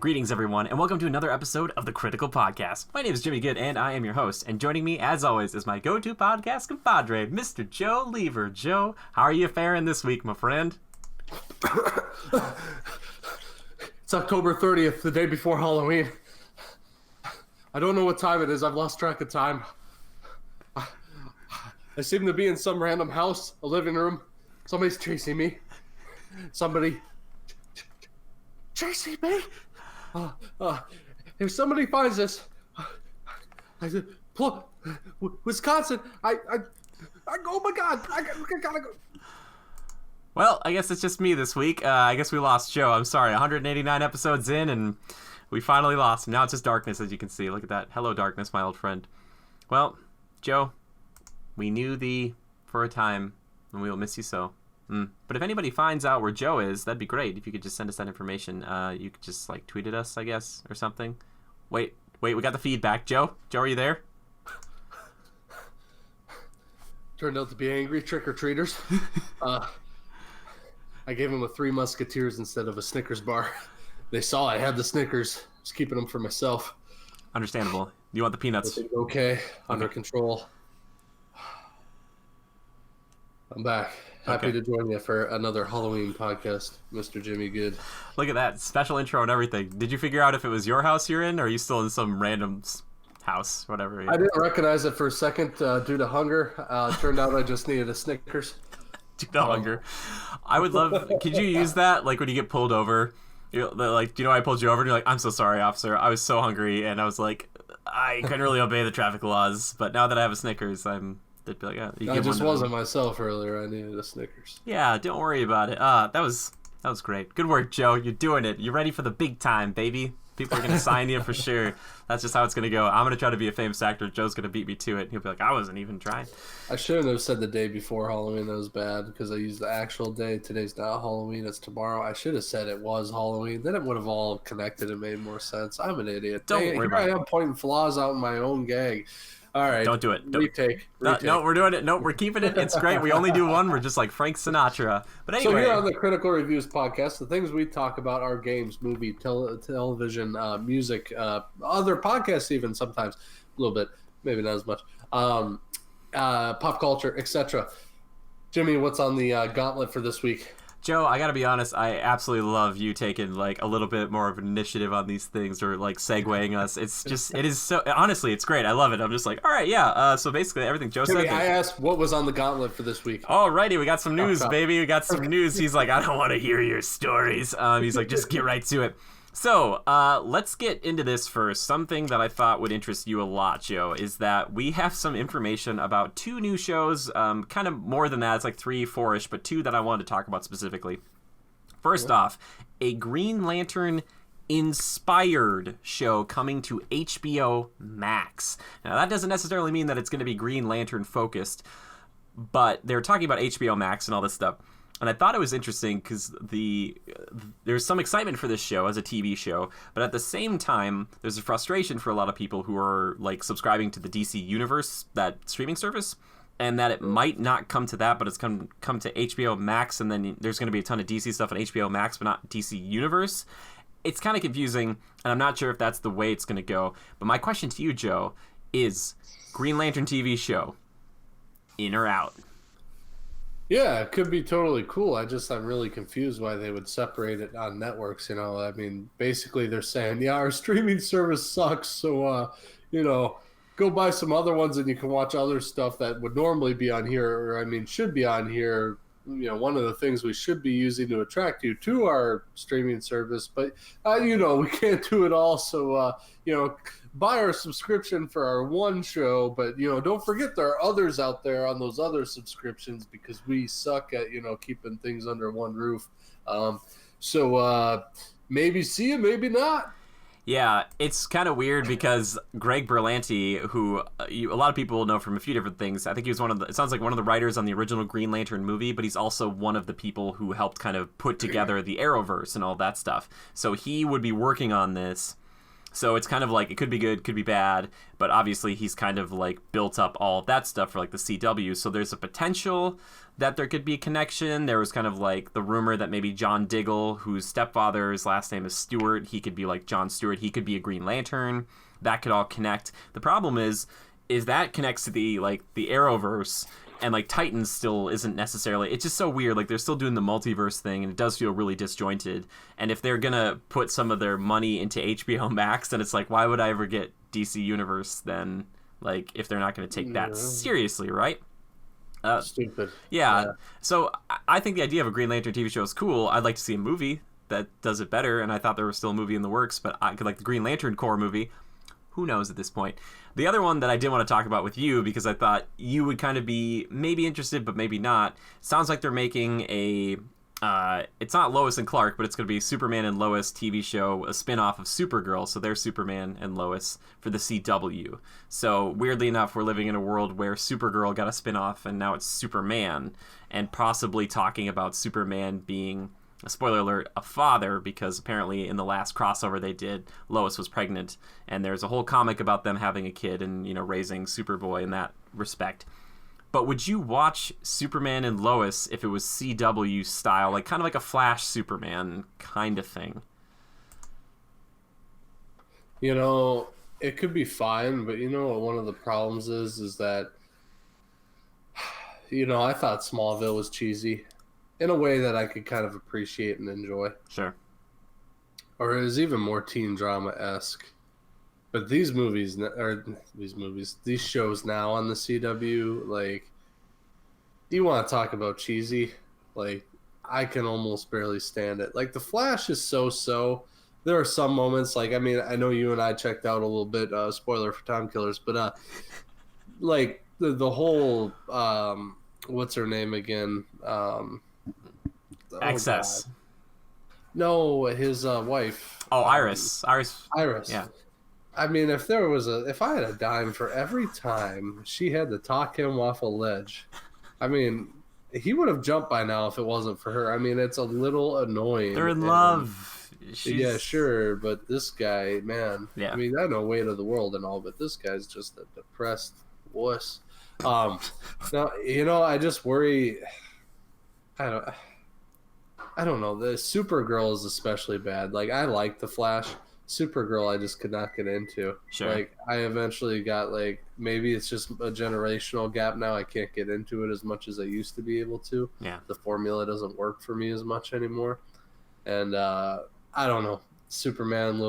Greetings, everyone, and welcome to another episode of the Critical Podcast. My name is Jimmy Good, and I am your host. And joining me, as always, is my go-to podcast compadre, Mr. Joe Lever. Joe, how are you faring this week, my friend? It's October 30th, the day before Halloween. I don't know what time it is. I've lost track of time. I seem to be in some random house, a living room. Somebody's chasing me. Somebody chasing me. If somebody finds this, I said, Wisconsin. Oh my God! I gotta go. Well, I guess it's just me this week. I guess we lost Joe. I'm sorry. 189 episodes in, and we finally lost him. Now it's just darkness, as you can see. Look at that. Hello, darkness, my old friend. Well, Joe, we knew thee for a time, and we will miss you so. But if anybody finds out where Joe is, that'd be great. If you could just send us that information. You could just, tweet at us, I guess, or something. Wait, we got the feedback. Joe, are you there? Turned out to be angry trick-or-treaters. I gave them a Three Musketeers instead of a Snickers bar. They saw I had the Snickers. Just keeping them for myself. Understandable. You want the peanuts? Okay, under control. I'm back. Happy to join you for another Halloween podcast, Mr. Jimmy Good. Look at that. Special intro and everything. Did you figure out if it was your house you're in, or are you still in some random house, whatever? I didn't recognize it for a second due to hunger. Turned out I just needed a Snickers. Due to hunger. I would love... Could you use that, when you get pulled over? Do you know I pulled you over? And you're like, I'm so sorry, officer. I was so hungry, and I was like, I couldn't really obey the traffic laws, but now that I have a Snickers, they'd be like, I just wasn't myself earlier. I needed a Snickers. Yeah, don't worry about it. That was great. Good work, Joe. You're doing it. You're ready for the big time, baby. People are going to sign you for sure. That's just how it's going to go. I'm going to try to be a famous actor. Joe's going to beat me to it. He'll be like, I wasn't even trying. I shouldn't have said the day before Halloween. That was bad because I used the actual day. Today's not Halloween. It's tomorrow. I should have said it was Halloween. Then it would have all connected and made more sense. I'm an idiot. Don't worry about it. I am pointing flaws out in my own gag. All right. Don't do it. Retake. No, we're doing it. No, we're keeping it. It's great. We only do one. We're just like Frank Sinatra. But anyway. So here on the Critical Reviews podcast, the things we talk about are games, movie, television, music, other podcasts even sometimes. A little bit. Maybe not as much. Pop culture, etc. Jimmy, what's on the gauntlet for this week? Joe, I gotta be honest, I absolutely love you taking a little bit more of an initiative on these things, or segueing us. It is so, honestly, it's great. I love it. I'm just like, all right, yeah. So basically everything Joe Jimmy, said. I asked what was on the gauntlet for this week. Alrighty, we got some news, baby. We got some news. He's like, I don't want to hear your stories. He's like, just get right to it. So, let's get into this first. Something that I thought would interest you a lot, Joe, is that we have some information about two new shows, kind of more than that. It's like 3, 4-ish, but two that I wanted to talk about specifically. First off, a Green Lantern inspired show coming to HBO Max. Now, that doesn't necessarily mean that it's going to be Green Lantern focused, but they're talking about HBO Max and all this stuff. And I thought it was interesting because there's some excitement for this show as a TV show, but at the same time, there's a frustration for a lot of people who are subscribing to the DC Universe, that streaming service, and that it might not come to that, but it's come to HBO Max, and then there's going to be a ton of DC stuff on HBO Max, but not DC Universe. It's kind of confusing, and I'm not sure if that's the way it's going to go. But my question to you, Joe, is Green Lantern TV show, in or out? Yeah, it could be totally cool. I'm really confused why they would separate it on networks. I mean, basically they're saying, yeah, our streaming service sucks. So, go buy some other ones and you can watch other stuff that would normally be on here, or should be on here. One of the things we should be using to attract you to our streaming service, but, we can't do it all. So, buy our subscription for our one show, but don't forget there are others out there on those other subscriptions because we suck at keeping things under one roof. So maybe see it, maybe not. Yeah, it's kind of weird because Greg Berlanti, who a lot of people know from a few different things, I think he was it sounds like one of the writers on the original Green Lantern movie, but he's also one of the people who helped kind of put together the Arrowverse and all that stuff. So he would be working on this. So it's kind of like, it could be good, could be bad, but obviously he's kind of like built up all of that stuff for like the CW. So there's a potential that there could be a connection. There was kind of like the rumor that maybe John Diggle, whose stepfather's last name is Stewart, he could be like John Stewart, he could be a Green Lantern. That could all connect. The problem is that connects to the Arrowverse, and like Titans still isn't necessarily, it's just so weird. Like they're still doing the multiverse thing, and it does feel really disjointed. And if they're gonna put some of their money into HBO Max, then it's like, why would I ever get DC Universe then, like, if they're not gonna take that seriously, right? Stupid. Yeah. So I think the idea of a Green Lantern TV show is cool. I'd like to see a movie that does it better, and I thought there was still a movie in the works, but I could, like, the Green Lantern core movie, who knows at this point. The other one that I did want to talk about with you, because I thought you would kind of be maybe interested, but maybe not. Sounds like they're making a, it's not Lois and Clark, but it's going to be Superman and Lois TV show, a spin-off of Supergirl. So they're Superman and Lois for the CW. So weirdly enough, we're living in a world where Supergirl got a spin-off, and now it's Superman, and possibly talking about Superman being, a spoiler alert, a father, because apparently in the last crossover they did, Lois was pregnant, and there's a whole comic about them having a kid and, you know, raising Superboy in that respect. But would you watch Superman and Lois if it was CW style, like kind of like a Flash Superman kind of thing? You know, it could be fine, but you know what one of the problems is that, you know, I thought Smallville was cheesy in a way that I could kind of appreciate and enjoy. Sure. Or it was even more teen drama-esque. But these shows now on the CW, like, you want to talk about cheesy? Like, I can almost barely stand it. Like, The Flash is so-so. There are some moments, like, I mean, I know you and I checked out a little bit, spoiler for Time Killers, but, like, the whole, what's her name again? XS. No, his wife. Oh, Iris. Iris. Yeah. I mean, if I had a dime for every time she had to talk him off a ledge, I mean, he would have jumped by now if it wasn't for her. I mean, it's a little annoying. They're in love. Yeah, sure, but this guy, man. Yeah. I mean, I know weight of the world and all, but this guy's just a depressed wuss. Now, you know, I just worry. I don't know. The Supergirl is especially bad. Like, I like the Flash. Supergirl, I just could not get into. Sure. Like, I eventually got, like, maybe it's just a generational gap now. I can't get into it as much as I used to be able to. Yeah. The formula doesn't work for me as much anymore. And I don't know. Superman,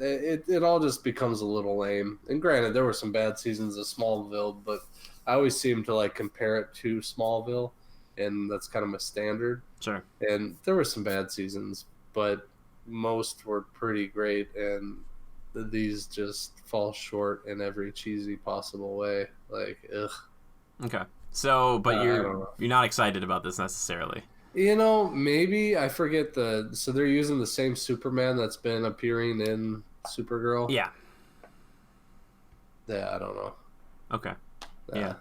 it all just becomes a little lame. And granted, there were some bad seasons of Smallville, but I always seem to, like, compare it to Smallville, and that's kind of my standard. Sure. And there were some bad seasons, but most were pretty great, and these just fall short in every cheesy possible way. Like, ugh. Okay. So, but you're not excited about this necessarily. You know, maybe I forget so they're using the same Superman that's been appearing in Supergirl. Yeah. Yeah, I don't know. Okay. Yeah.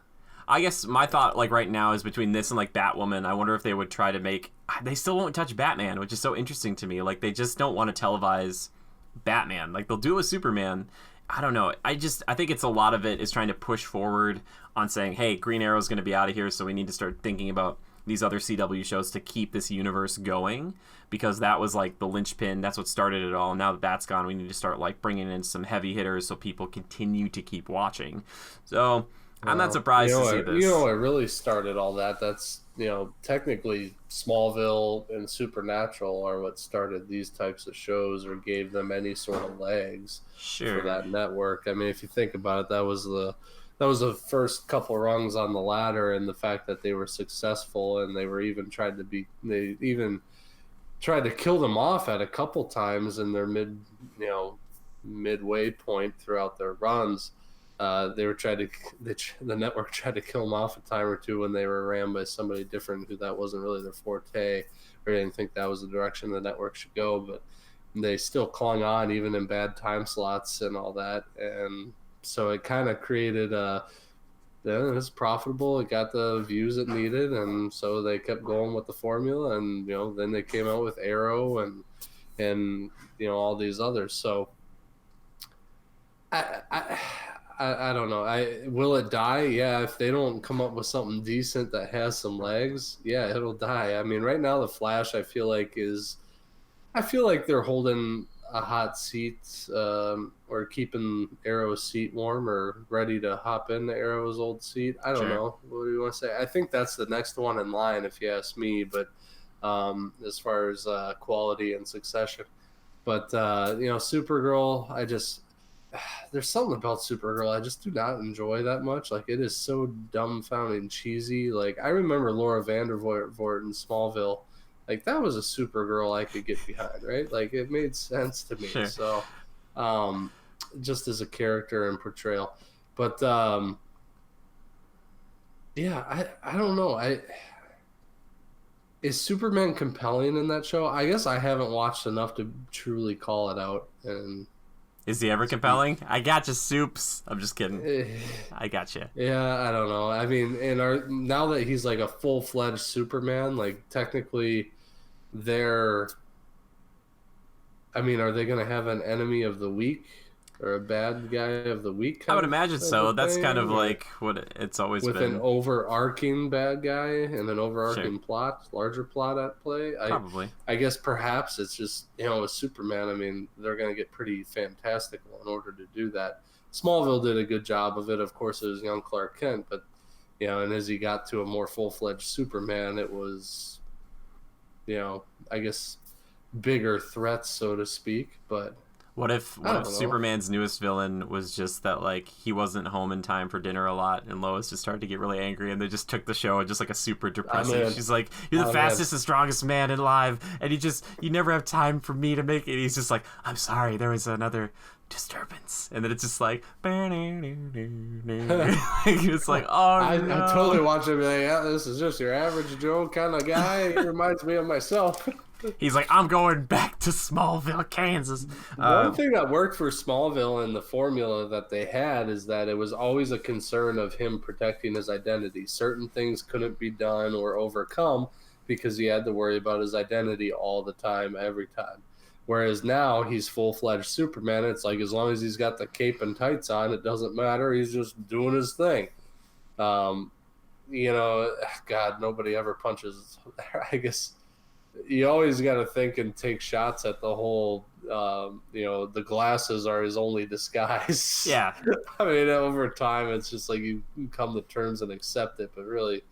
I guess my thought, like, right now is between this and, like, Batwoman. I wonder if they would try to make... They still won't touch Batman, which is so interesting to me. Like, they just don't want to televise Batman. Like, they'll do it with Superman. I don't know. I think it's a lot of it is trying to push forward on saying, hey, Green Arrow's going to be out of here, so we need to start thinking about these other CW shows to keep this universe going, because that was, like, the linchpin. That's what started it all. Now that that's gone, we need to start, like, bringing in some heavy hitters so people continue to keep watching. So... I'm not surprised to see this. You know what really started all that? That's, you know, technically Smallville and Supernatural are what started these types of shows or gave them any sort of legs for that network. I mean, if you think about it, that was the first couple rungs on the ladder, and the fact that they were successful, and they even tried to kill them off at a couple times in their midway point throughout their runs. The network tried to kill them off a time or two when they were ran by somebody different who that wasn't really their forte, or didn't think that was the direction the network should go, but they still clung on even in bad time slots and all that. And so it kind of created it was profitable. It got the views it needed, and so they kept going with the formula. And, you know, then they came out with Arrow and you know, all these others. So I don't know. Will it die? Yeah, if they don't come up with something decent that has some legs, yeah, it'll die. I mean, right now the Flash, I feel like they're holding a hot seat, or keeping Arrow's seat warm, or ready to hop into Arrow's old seat. I don't know. What do you want to say? I think that's the next one in line, if you ask me. But as far as quality and succession, but Supergirl, there's something about Supergirl I just do not enjoy that much. Like, it is so dumbfounding cheesy. Like, I remember Laura Vandervoort in Smallville. Like, that was a Supergirl I could get behind, right? Like, it made sense to me. Sure. So, just as a character and portrayal. But yeah, I don't know. Is Superman compelling in that show? I guess I haven't watched enough to truly call it out. And is he ever compelling? I gotcha, Soups. I'm just kidding. I gotcha. Yeah, I don't know. I mean, now that he's like a full-fledged Superman, like, technically are they going to have an enemy of the week or a bad guy of the week? I would imagine so. That's kind of like what it's always been. With an overarching bad guy and an overarching larger plot at play. Probably. I guess perhaps it's just, with Superman, I mean, they're going to get pretty fantastical in order to do that. Smallville did a good job of it. Of course, it was young Clark Kent, but, and as he got to a more full-fledged Superman, it was, I guess, bigger threats, so to speak, but... What if Superman's newest villain was just that, like, he wasn't home in time for dinner a lot, and Lois just started to get really angry, and they just took the show and just, like, a super depressing. She's like, you're the fastest and strongest man alive, and you never have time for me to make it. He's just like, I'm sorry, there was another disturbance. And then it's just like, it's like, oh, no. I totally watch it and be like, yeah, this is just your average Joe kind of guy. He reminds me of myself. He's like, I'm going back to Smallville, Kansas. One thing that worked for Smallville and the formula that they had is that it was always a concern of him protecting his identity. Certain things couldn't be done or overcome because he had to worry about his identity all the time, every time. Whereas now he's full-fledged Superman. It's like, as long as he's got the cape and tights on, it doesn't matter. He's just doing his thing. God, nobody ever punches. I guess you always got to think and take shots at the whole, the glasses are his only disguise. Yeah. I mean, over time, it's just like you come to terms and accept it, but really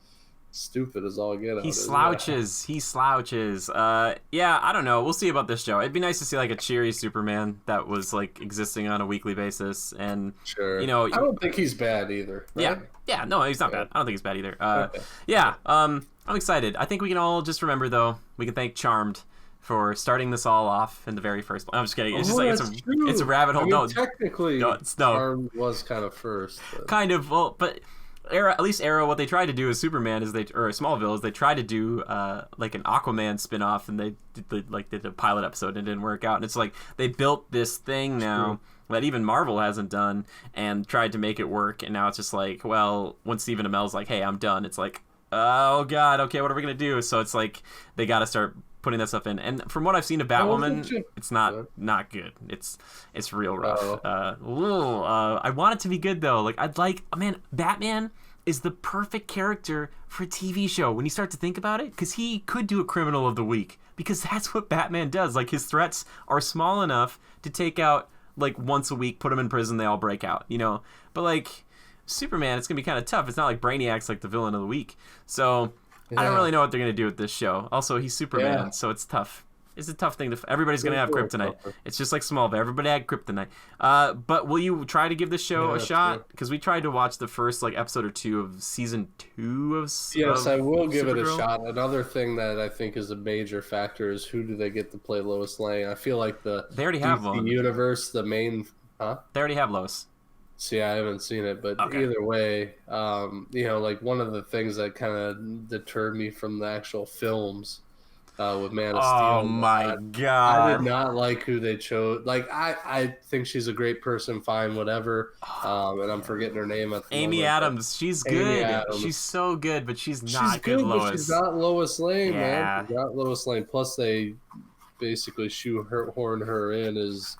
stupid as all get out. He slouches. Yeah, I don't know. We'll see about this show. It'd be nice to see, like, a cheery Superman that was, like, existing on a weekly basis. And, sure. I don't think he's bad either. Right? Yeah, no, he's not bad. I don't think he's bad either. Okay. Yeah, I'm excited. I think we can all just remember, though, we can thank Charmed for starting this all off in the very first. I'm just kidding. It's just like it's a rabbit hole. I mean, technically, Charmed was kind of first. But... Kind of. Well, but at least Arrow, what they tried to do as Superman or Smallville is they tried to do like an Aquaman spinoff, and they did a pilot episode and it didn't work out. And it's like they built this thing now that even Marvel hasn't done and tried to make it work. And now it's just like, well, when Stephen Amell's like, hey, I'm done. It's like, oh God, okay, what are we gonna do? So it's like they got to start putting that stuff in. And from what I've seen of Batwoman, it's not good. It's real rough. I want it to be good though. Like Batman is the perfect character for a TV show when you start to think about it, because he could do a criminal of the week, because that's what Batman does. Like, his threats are small enough to take out like once a week, put them in prison, they all break out, But like Superman, it's gonna be kind of tough. It's not like Brainiac's like the villain of the week. So I don't really know what they're gonna do with this show. Also, he's Superman, so it's tough. It's a tough thing to. Everybody's gonna have kryptonite. It's just like Smallville. Everybody had kryptonite. But will you try to give this show a shot? Because we tried to watch the first episode or two of season 2 of. Yes, I will give it a shot. Another thing that I think is a major factor is who do they get to play Lois Lane? I feel like they already have DC one. Universe, the main. Huh? They already have Lois. See, I haven't seen it, but either way, like one of the things that kind of deterred me from the actual films with Man of Steel. Oh my God! I did not like who they chose. Like, I think she's a great person, fine, whatever. And I'm forgetting her name at the Amy moment, Adams. She's good. Adams. She's so good, but she's not good Lois. But she's not Lois Lane, man. She's not Lois Lane. Plus, they basically shoehorn her in as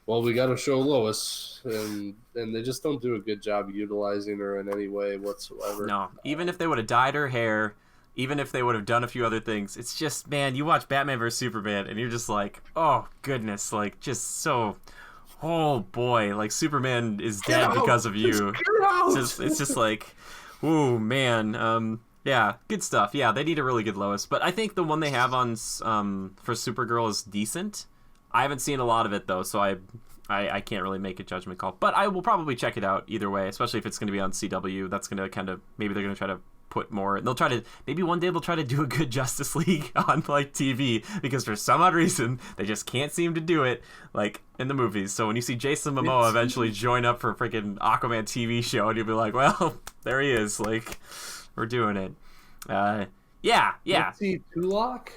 well, we got to show Lois, and they just don't do a good job utilizing her in any way whatsoever. No, even if they would have dyed her hair, even if they would have done a few other things, it's just, man, you watch Batman vs Superman, and you're just like, oh goodness, like just so, oh boy, like Superman is dead because of you. It's just like, ooh man, yeah, good stuff. Yeah, they need a really good Lois, but I think the one they have on for Supergirl is decent. I haven't seen a lot of it though, so I can't really make a judgment call. But I will probably check it out either way, especially if it's going to be on CW. That's going to kind of, maybe they're going to try to put more. They'll try to, maybe one day they'll try to do a good Justice League on like TV, because for some odd reason they just can't seem to do it like in the movies. So when you see Jason Momoa eventually join up for a freaking Aquaman TV show, and you'll be like, well, there he is. Like, we're doing it. Yeah. Bitsy Tulak?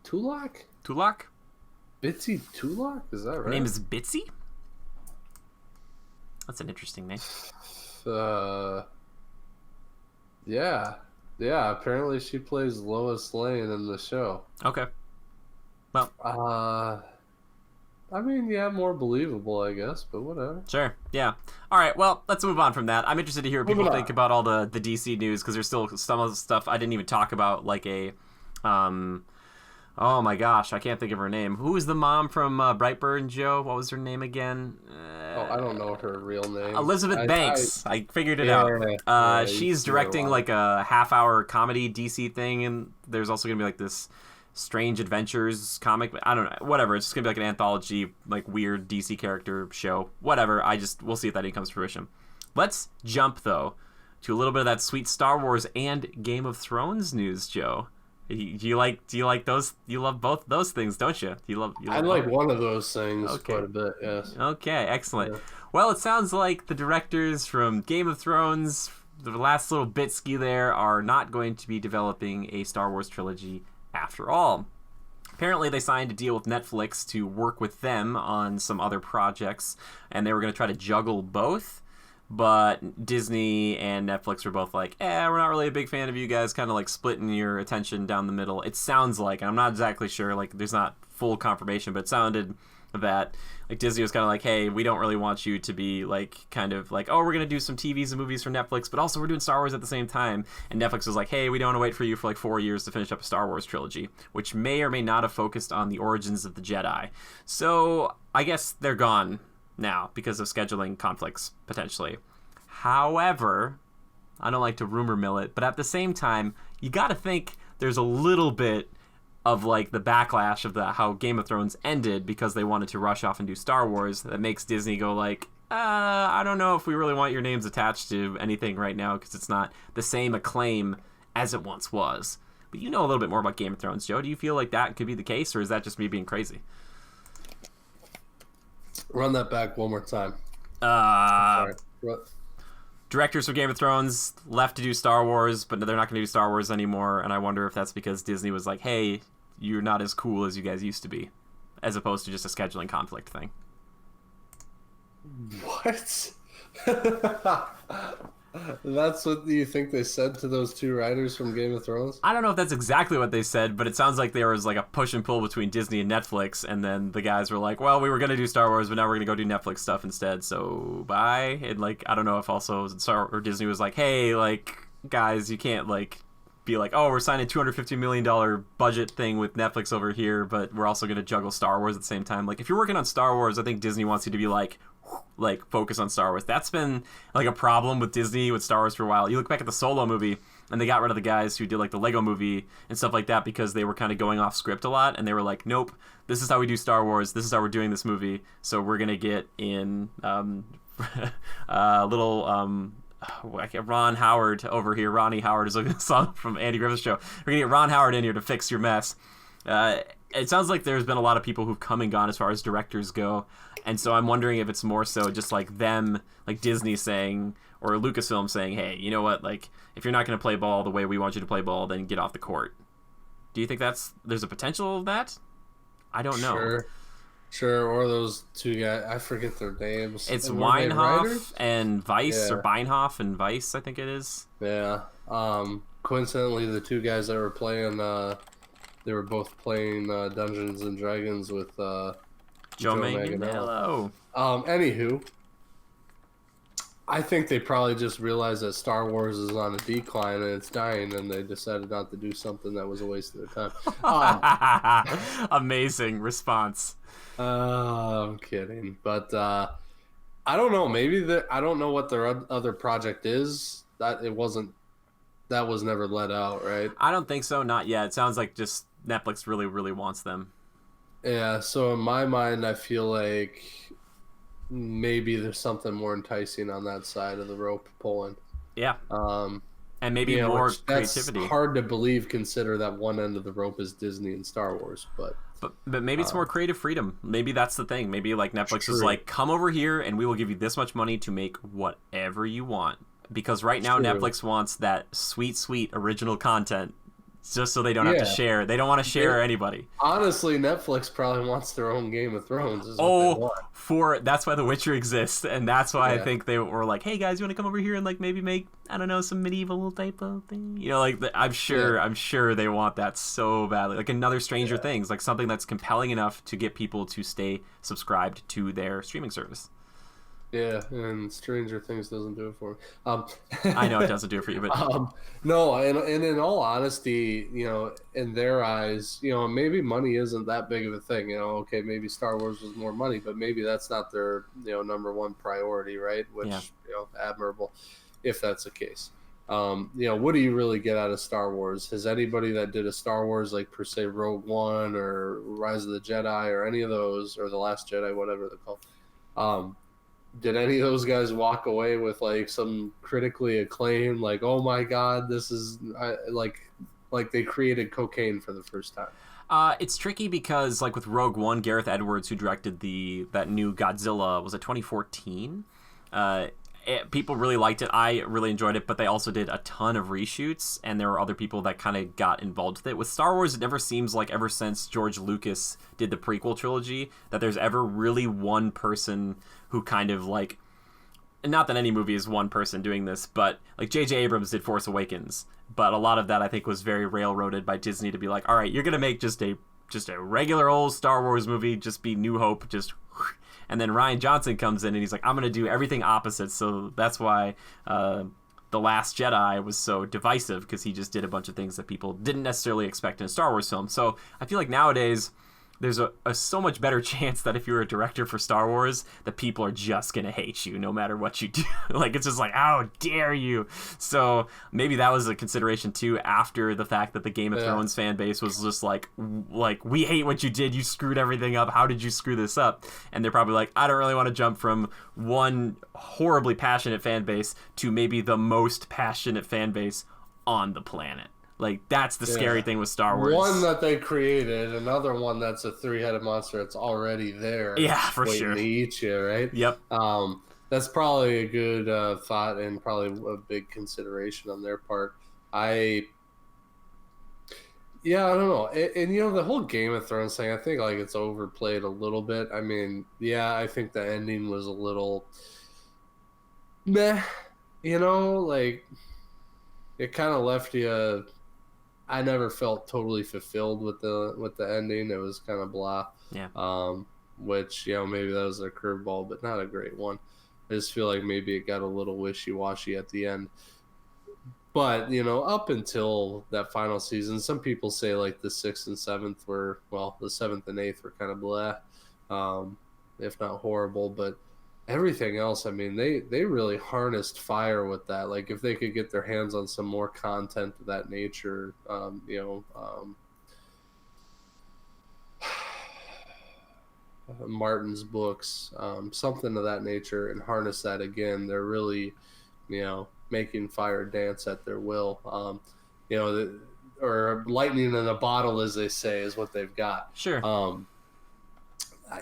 Tulak? Bitsy Tulak? Is that right? Her name is Bitsy? That's an interesting name. Yeah. Apparently she plays Lois Lane in the show. Okay. Well. I mean, yeah, more believable, I guess, but whatever. Sure. Yeah. All right. Well, let's move on from that. I'm interested to hear what people think about all the DC news, because there's still some of the stuff I didn't even talk about, like oh my gosh, I can't think of her name. Who was the mom from Brightburn, Joe? What was her name again? I don't know her real name. Elizabeth Banks. I figured it out. She's directing like a half-hour comedy DC thing, and there's also gonna be like this Strange Adventures comic. I don't know. Whatever. It's just gonna be like an anthology, like weird DC character show. Whatever. we'll see if that even comes to fruition. Let's jump though to a little bit of that sweet Star Wars and Game of Thrones news, Joe. Do you like those? You love both those things, don't you? I like one of those things quite a bit, yes. Okay, excellent. Yeah. Well, it sounds like the directors from Game of Thrones, the last little bitski there, are not going to be developing a Star Wars trilogy after all. Apparently, they signed a deal with Netflix to work with them on some other projects, and they were going to try to juggle both. But Disney and Netflix were both like, we're not really a big fan of you guys, kind of like splitting your attention down the middle. It sounds like, and I'm not exactly sure, like there's not full confirmation, but it sounded that like Disney was kind of like, hey, we don't really want you to be like kind of like, oh, we're going to do some TVs and movies for Netflix, but also we're doing Star Wars at the same time. And Netflix was like, hey, we don't want to wait for you for like 4 years to finish up a Star Wars trilogy, which may or may not have focused on the origins of the Jedi. So I guess they're gone now because of scheduling conflicts, potentially. However, I don't like to rumor mill it, but at the same time, you got to think there's a little bit of like the backlash of how Game of Thrones ended because they wanted to rush off and do Star Wars. That makes Disney go like, I don't know if we really want your names attached to anything right now, because it's not the same acclaim as it once was. But you know a little bit more about Game of Thrones, Joe. Do you feel like that could be the case, or is that just me being crazy? Run that back one more time. Sorry. What? Directors for Game of Thrones left to do Star Wars, but they're not going to do Star Wars anymore, and I wonder if that's because Disney was like, hey, you're not as cool as you guys used to be, as opposed to just a scheduling conflict thing. What? That's what you think they said to those two writers from Game of Thrones? I don't know if that's exactly what they said, but it sounds like there was like a push and pull between Disney and Netflix, and then the guys were like, well, we were going to do Star Wars, but now we're going to go do Netflix stuff instead, so bye. And like, I don't know if also Disney was like, hey, like, guys, you can't like be like, oh, we're signing $250 million budget thing with Netflix over here, but we're also going to juggle Star Wars at the same time. Like, if you're working on Star Wars, I think Disney wants you to be like focus on Star Wars. That's been like a problem with Disney with Star Wars for a while. You look back at the Solo movie, and they got rid of the guys who did like the Lego movie and stuff like that because they were kind of going off script a lot, and they were like, nope, this is how we do Star Wars, this is how we're doing this movie, so we're gonna get in Ron Howard over here. Ronnie Howard is a song from Andy Griffith's show. We're gonna get Ron Howard in here to fix your mess. It sounds like there's been a lot of people who've come and gone as far as directors go, and so I'm wondering if it's more so just like them, like Disney saying, or Lucasfilm saying, hey, you know what, like, if you're not going to play ball the way we want you to play ball, then get off the court. Do you think there's a potential of that? I don't know. Sure, or those two guys, I forget their names. It's Weinhoff and Weiss, or Beinhoff and Weiss, I think it is. Yeah. Coincidentally, the two guys that were playing, they were both playing Dungeons and Dragons with Joe Manganiello. Anywho, I think they probably just realized that Star Wars is on a decline and it's dying, and they decided not to do something that was a waste of their time. Amazing response. I'm kidding, but I don't know. Maybe I don't know what their other project is. That was never let out, right? I don't think so. Not yet. It sounds like just Netflix really, really wants them. Yeah. So in my mind, I feel like maybe there's something more enticing on that side of the rope pulling. Yeah. And maybe more creativity. That's hard to believe. Consider that one end of the rope is Disney and Star Wars, but maybe it's more creative freedom. Maybe that's the thing. Maybe like Netflix is like, come over here and we will give you this much money to make whatever you want. Because right now Netflix wants that sweet, sweet original content just so they don't have to share. They don't want to share anybody. Honestly, Netflix probably wants their own Game of Thrones. That's why The Witcher exists, and that's why I think they were like, "Hey guys, you want to come over here and like maybe make, I don't know, some medieval type of thing?" You know, like I'm sure they want that so badly, like another Stranger Things, like something that's compelling enough to get people to stay subscribed to their streaming service. Yeah, and Stranger Things doesn't do it for me. I know it doesn't do it for you, but no, and in all honesty, you know, in their eyes, you know, maybe money isn't that big of a thing. You know, okay, maybe Star Wars was more money, but maybe that's not their, you know, number one priority, right? Which, you know, admirable if that's the case. You know, what do you really get out of Star Wars? Has anybody that did a Star Wars, like per se Rogue One or Rise of the Jedi or any of those, or The Last Jedi, whatever they're called, did any of those guys walk away with like some critically acclaimed, like, oh my god, this is like they created cocaine for the first time? It's tricky because like with Rogue One, Gareth Edwards, who directed that new Godzilla, was it 2014? People really liked it. I really enjoyed it, but they also did a ton of reshoots, and there were other people that kind of got involved with it. With Star Wars, it never seems like ever since George Lucas did the prequel trilogy that there's ever really one person who kind of like, not that any movie is one person doing this, but like J.J. Abrams did Force Awakens, but a lot of that I think was very railroaded by Disney to be like, all right, you're gonna make just a regular old Star Wars movie, just be New Hope, just. And then Rian Johnson comes in and he's like, I'm going to do everything opposite. So that's why The Last Jedi was so divisive, because he just did a bunch of things that people didn't necessarily expect in a Star Wars film. So I feel like nowadays there's a so much better chance that if you're a director for Star Wars, that people are just going to hate you no matter what you do. Like, it's just like, how dare you? So maybe that was a consideration too, after the fact that the Game of Thrones fan base was just like, we hate what you did. You screwed everything up. How did you screw this up? And they're probably like, I don't really want to jump from one horribly passionate fan base to maybe the most passionate fan base on the planet. Like, that's the scary thing with Star Wars. One that they created, another one that's a three-headed monster that's already there. Yeah, for sure. Waiting to eat you, right? Yep. That's probably a good thought and probably a big consideration on their part. I don't know. And, you know, the whole Game of Thrones thing, I think, like, it's overplayed a little bit. I mean, I think the ending was a little meh. You know, like, it kind of left you... I never felt totally fulfilled with the ending. It was kind of blah. Yeah. Which, you know, maybe that was a curveball, but not a great one. I just feel like maybe it got a little wishy-washy at the end. But, you know, up until that final season, some people say like the 6th and 7th were, well, the 7th and 8th were kind of blah, if not horrible. But everything else, I mean, they really harnessed fire with that. Like, if they could get their hands on some more content of that nature, Martin's books, something of that nature, and harness that again, they're really, you know, making fire dance at their will. You know, or lightning in a bottle, as they say, is what they've got. Sure.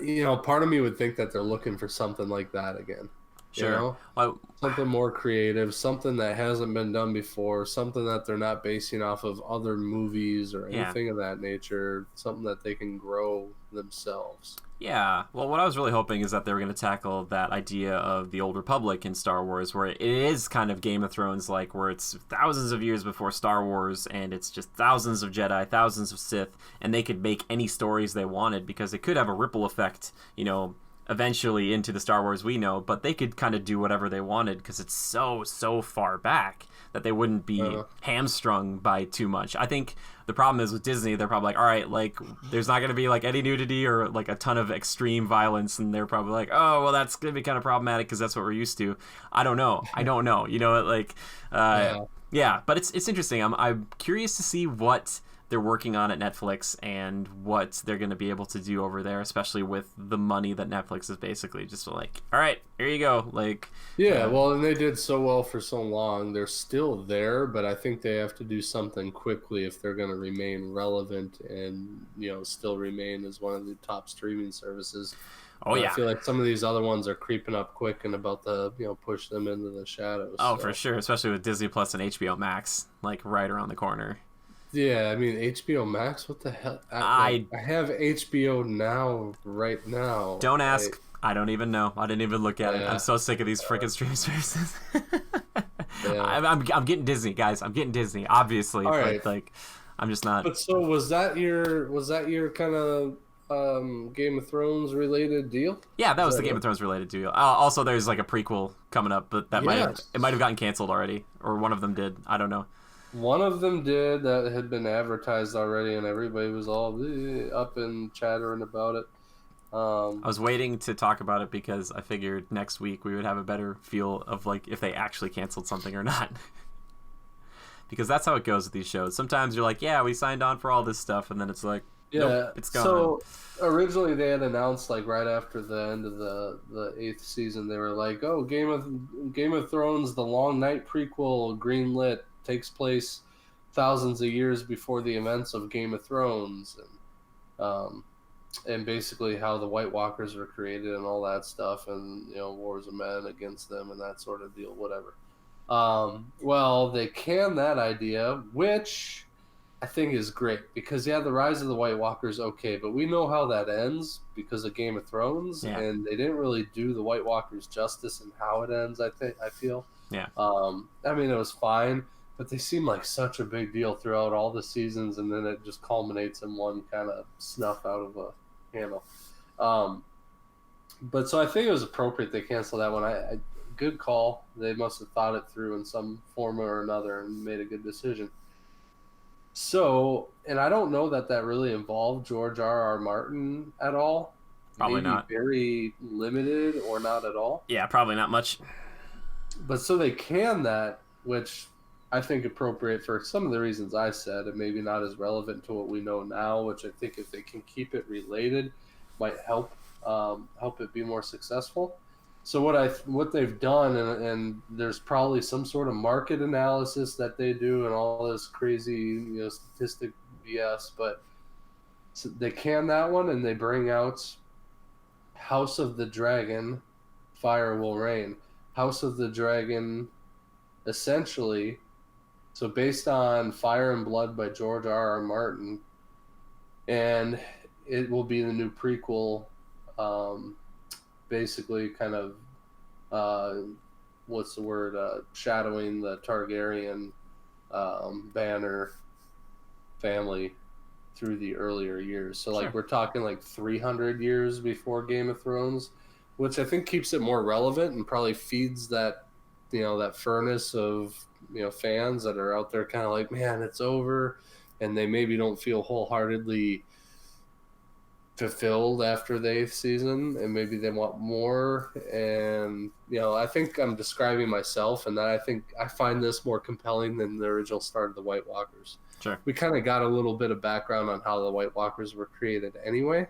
You know, part of me would think that they're looking for something like that again. You Sure. know, Well, something more creative, something that hasn't been done before, something that they're not basing off of other movies or yeah. anything of that nature, something that they can grow themselves. Yeah. Well, what I was really hoping is that they were going to tackle that idea of the Old Republic in Star Wars, where it is kind of Game of Thrones like, where it's thousands of years before Star Wars, and it's just thousands of Jedi, thousands of Sith, and they could make any stories they wanted because it could have a ripple effect, you know, eventually into the Star Wars we know, but they could kind of do whatever they wanted because it's so far back that they wouldn't be hamstrung by too much. I think the problem is with Disney, they're probably like, all right, like there's not going to be like any nudity or like a ton of extreme violence, and they're probably like, oh, well, that's going to be kind of problematic because that's what we're used to. I don't know. You know, like, yeah, but it's interesting. I'm curious to see what they're working on at Netflix and what they're going to be able to do over there, especially with the money that Netflix is basically just like, all right, here you go. Like, well, and they did so well for so long. They're still there, but I think they have to do something quickly if they're going to remain relevant and, you know, still remain as one of the top streaming services. Oh, yeah. I feel like some of these other ones are creeping up quick and about to, you know, push them into the shadows. Oh, for sure, especially with Disney Plus and HBO Max, like right around the corner. Yeah, I mean, HBO Max, what the hell? I have HBO now, right now. Don't ask. I don't even know. I didn't even look at it. I'm so sick of these freaking streaming services. I'm getting Disney, guys. I'm getting Disney, obviously. But like, I'm just not. But so was that your kind of Game of Thrones related deal? Yeah, that was the Game of Thrones related deal. Also, there's like a prequel coming up, but that might have gotten canceled already, or one of them did. I don't know. One of them did that had been advertised already, and everybody was all up and chattering about it. I was waiting to talk about it because I figured next week we would have a better feel of like if they actually canceled something or not. Because that's how it goes with these shows. Sometimes you're like, yeah, we signed on for all this stuff, and then it's like, nope, it's gone. So originally they had announced, like right after the end of the 8th season, they were like, oh, Game of Thrones, the Long Night prequel, greenlit, takes place thousands of years before the events of Game of Thrones, and basically how the White Walkers were created and all that stuff, and, you know, wars of men against them and that sort of deal, whatever. Well, they canned that idea, which I think is great because, yeah, the rise of the White Walkers, okay, but we know how that ends because of Game of Thrones, and they didn't really do the White Walkers justice in how it ends. I feel. Yeah. I mean, it was fine, but they seem like such a big deal throughout all the seasons, and then it just culminates in one kind of snuff out of a handle. But so I think it was appropriate they canceled that one. Good call. They must have thought it through in some form or another and made a good decision. So, and I don't know that really involved George R.R. Martin at all. Probably Maybe not. Very limited or not at all. Yeah, probably not much. But so they canned that, which I think appropriate for some of the reasons I said, and maybe not as relevant to what we know now, which I think if they can keep it related might help it be more successful. So what they've done, and there's probably some sort of market analysis that they do and all this crazy, you know, statistic BS, but so they can that one and they bring out House of the Dragon, Fire Will Reign. House of the Dragon, essentially, so based on Fire and Blood by George R.R. Martin, and it will be the new prequel, basically kind of, shadowing the Targaryen banner family through the earlier years. So like we're talking like 300 years before Game of Thrones, which I think keeps it more relevant and probably feeds that, you know, that furnace of, you know, fans that are out there kind of like, man, it's over, and they maybe don't feel wholeheartedly fulfilled after the 8th season, and maybe they want more. And, you know, I think I'm describing myself, and that I think I find this more compelling than the original start of the White Walkers. Sure. We kind of got a little bit of background on how the White Walkers were created anyway,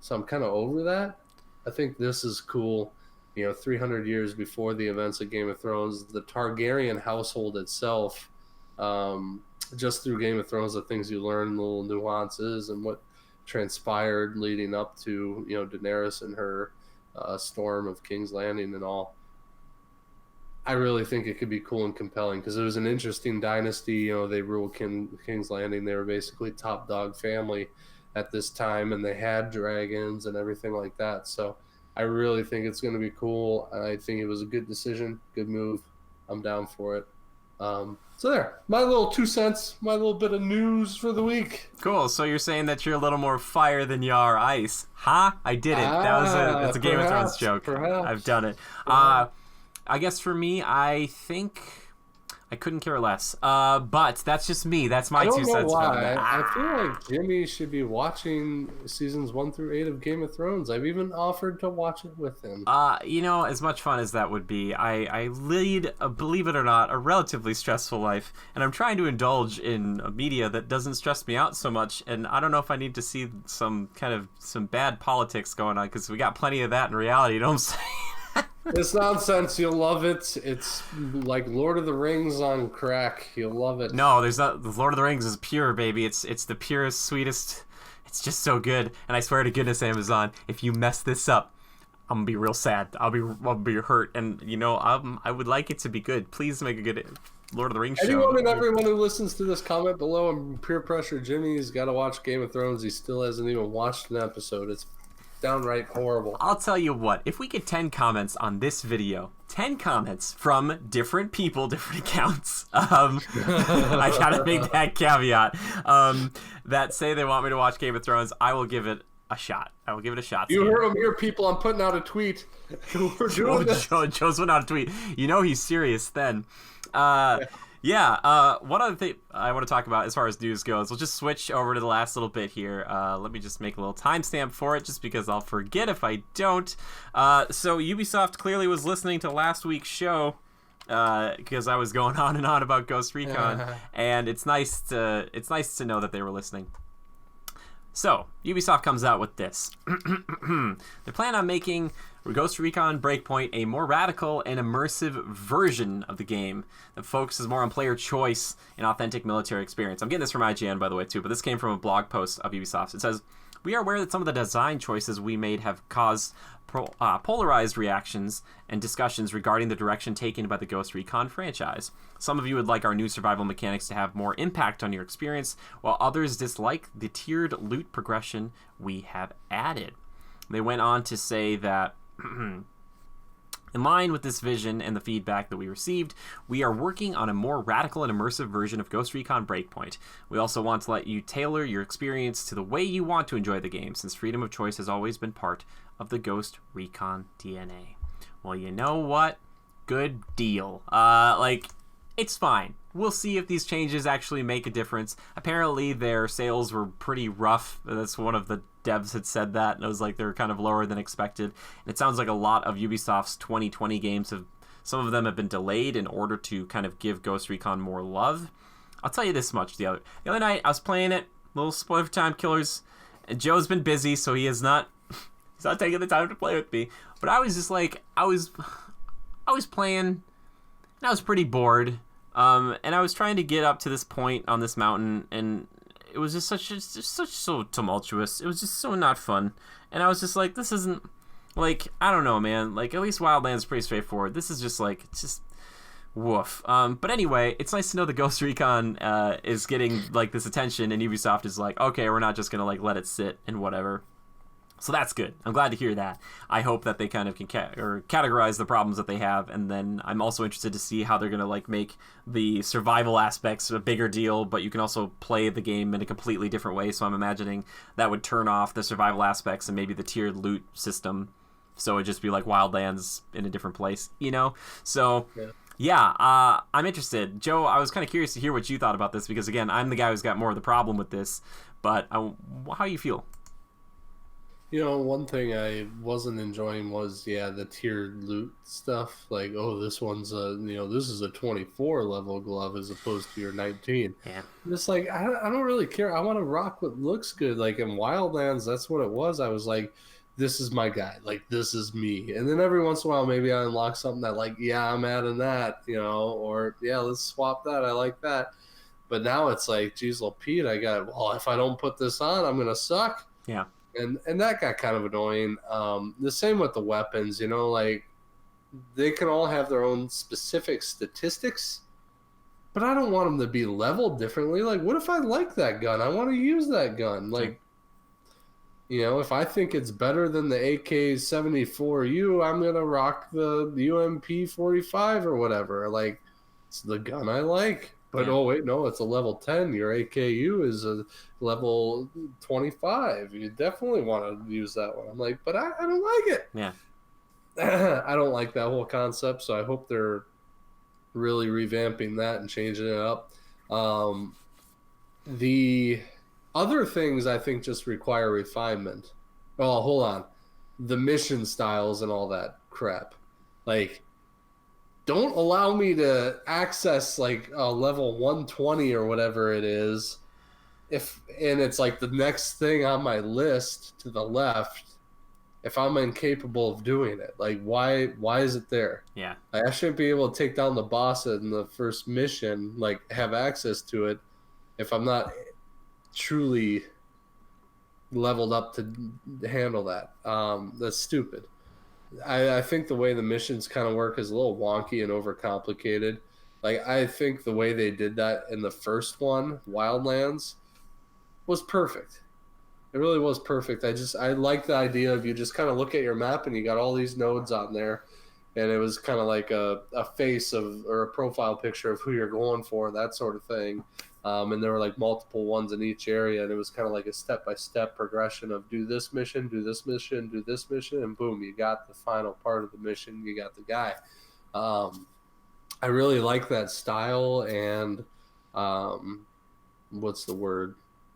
so I'm kind of over that. I think this is cool. You know, 300 years before the events of Game of Thrones, the Targaryen household itself, just through Game of Thrones, the things you learn, the little nuances and what transpired leading up to, you know, Daenerys and her storm of King's Landing and all. I really think it could be cool and compelling because it was an interesting dynasty. You know, they ruled King's Landing. They were basically top dog family at this time, and they had dragons and everything like that. So I really think it's going to be cool. I think it was a good decision, good move. I'm down for it. So there, my little 2 cents, my little bit of news for the week. Cool. So you're saying that you're a little more fire than you are ice, huh? I did it. That's a Game of Thrones joke. Perhaps. I've done it. I guess for me, I think I couldn't care less. But that's just me. That's my 2 cents. I don't know why. About I feel like Jimmy should be watching seasons 1 through 8 of Game of Thrones. I've even offered to watch it with him. You know, as much fun as that would be, I lead, believe it or not, a relatively stressful life, and I'm trying to indulge in a media that doesn't stress me out so much. And I don't know if I need to see some bad politics going on, because we got plenty of that in reality. You know what I'm saying? It's nonsense. You'll love it. It's like Lord of the Rings on crack. You'll love it. No, there's not. The Lord of the Rings is pure, baby. It's the purest, sweetest. It's just so good. And I swear to goodness, Amazon, if you mess this up, I'm gonna be real sad. I'll be hurt. And you know, I would like it to be good. Please make a good Lord of the Rings show. Anyone and everyone who listens to this, comment below and peer pressure Jimmy's got to watch Game of Thrones. He still hasn't even watched an episode. It's downright horrible. I'll tell you what, if we get 10 comments on this video, 10 comments from different people, different accounts, I gotta make that caveat, that say they want me to watch Game of Thrones, I will give it a shot. You heard them here, people. I'm putting out a tweet. We're doing this. Joe's putting out a tweet. You know he's serious then. One other thing I want to talk about as far as news goes, we'll just switch over to the last little bit here. Let me just make a little timestamp for it, just because I'll forget if I don't. So Ubisoft clearly was listening to last week's show, because I was going on and on about Ghost Recon, and it's nice to know that they were listening. So Ubisoft comes out with this. They plan on making Ghost Recon Breakpoint a more radical and immersive version of the game that focuses more on player choice and authentic military experience. I'm getting this from IGN, by the way, too, but this came from a blog post of Ubisoft. It says, "We are aware that some of the design choices we made have caused polarized reactions and discussions regarding the direction taken by the Ghost Recon franchise. Some of you would like our new survival mechanics to have more impact on your experience, while others dislike the tiered loot progression we have added." They went on to say that in line with this vision and the feedback that we received, we are working on a more radical and immersive version of Ghost Recon Breakpoint. We also want to let you tailor your experience to the way you want to enjoy the game, since freedom of choice has always been part of the Ghost Recon DNA. Well, you know what? Good deal. It's fine. We'll see if these changes actually make a difference. Apparently, their sales were pretty rough. That's one of the devs had said that, and it was like they're kind of lower than expected. And it sounds like a lot of Ubisoft's 2020 games some of them have been delayed in order to kind of give Ghost Recon more love. I'll tell you this much: the other night I was playing it, little spoiler for time killers, and Joe's been busy, so he's not taking the time to play with me. But I was just like, I was playing, and I was pretty bored. And I was trying to get up to this point on this mountain, and it was just so tumultuous. It was just so not fun. And I was just like, this isn't, like, I don't know, man. Like, at least Wildlands is pretty straightforward. This is just like, it's just woof. But anyway, it's nice to know the Ghost Recon is getting like this attention, and Ubisoft is like, okay, we're not just gonna like let it sit and whatever. So that's good. I'm glad to hear that. I hope that they kind of can categorize the problems that they have, and then I'm also interested to see how they're going to like make the survival aspects a bigger deal, but you can also play the game in a completely different way, so I'm imagining that would turn off the survival aspects and maybe the tiered loot system, so it'd just be like Wildlands in a different place, you know? So... Yeah, I'm interested. Joe, I was kind of curious to hear what you thought about this, because again, I'm the guy who's got more of the problem with this, but how you feel? You know, one thing I wasn't enjoying was, the tiered loot stuff. Like, oh, this one's this is a 24 level glove as opposed to your 19. Yeah. Just like, I don't really care. I want to rock what looks good. Like in Wildlands, that's what it was. I was like, this is my guy. Like, this is me. And then every once in a while, maybe I unlock something that like, I'm adding that, or let's swap that. I like that. But now it's like, geez, Pete, if I don't put this on, I'm going to suck. Yeah. And that got kind of annoying. The same with the weapons, like they can all have their own specific statistics, but I don't want them to be leveled differently. Like, what if I like that gun? I want to use that gun. Like, you know, if I think it's better than the AK-74U, I'm going to rock the UMP-45 or whatever. Like, it's the gun I like. But, oh, wait, no, it's a level 10. Your AKU is a level 25. You definitely want to use that one. I'm like, but I don't like it. Yeah. I don't like that whole concept, so I hope they're really revamping that and changing it up. The other things I think just require refinement. Oh, hold on. The mission styles and all that crap. Like, don't allow me to access like a level 120 or whatever it is. And it's like the next thing on my list to the left if I'm incapable of doing it. Like, why is it there? Yeah. I shouldn't be able to take down the boss in the first mission, like have access to it if I'm not truly leveled up to handle that. That's stupid. I think the way the missions kind of work is a little wonky and overcomplicated. Like, I think the way they did that in the first one, Wildlands, was perfect. It really was perfect. I like the idea of you just kind of look at your map and you got all these nodes on there, and it was kind of like a face of or a profile picture of who you're going for, that sort of thing. And there were like multiple ones in each area, and it was kind of like a step-by-step progression of do this mission, do this mission, do this mission, and boom, you got the final part of the mission, you got the guy. I really like that style and what's the word?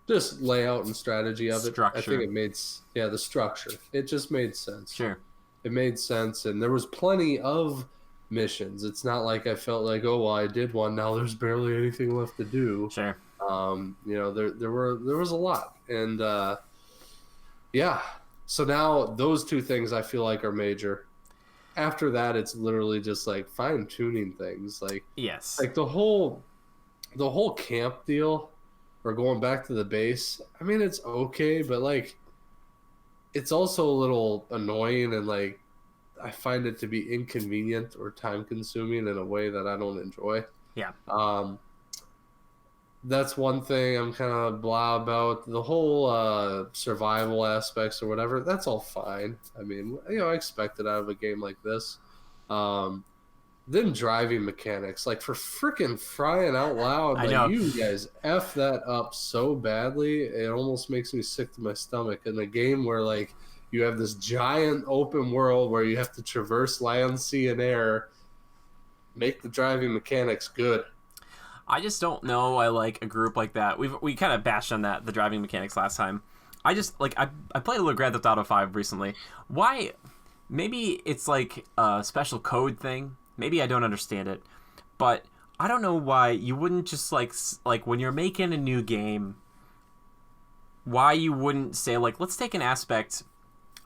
Just layout and strategy of it. Structure. I think it made, the structure. It just made sense. Sure. It made sense, and there was plenty of missions. It's not like I felt like, oh, well, I did one, now there's barely anything left to do. Sure. You know, there was a lot, and so now those two things I feel like are major. After that, it's literally just like fine-tuning things. Like, yes, like the whole camp deal, or going back to the base, I mean, it's okay, but like it's also a little annoying, and like I find it to be inconvenient or time consuming in a way that I don't enjoy. Yeah. That's one thing I'm kind of blah about. The whole survival aspects or whatever, that's all fine. I mean, you know, I expect it out of a game like this. Then driving mechanics, like, for freaking frying out loud, I like, know. you guys F that up so badly, it almost makes me sick to my stomach. In a game where, like, you have this giant open world where you have to traverse land, sea, and air, make the driving mechanics good. I just don't know. I like a group like that. We kind of bashed on the driving mechanics last time. I just, like, I played a little Grand Theft Auto 5 recently. Why? Maybe it's like a special code thing. Maybe I don't understand it, but I don't know why you wouldn't just like when you're making a new game, why you wouldn't say, like, let's take an aspect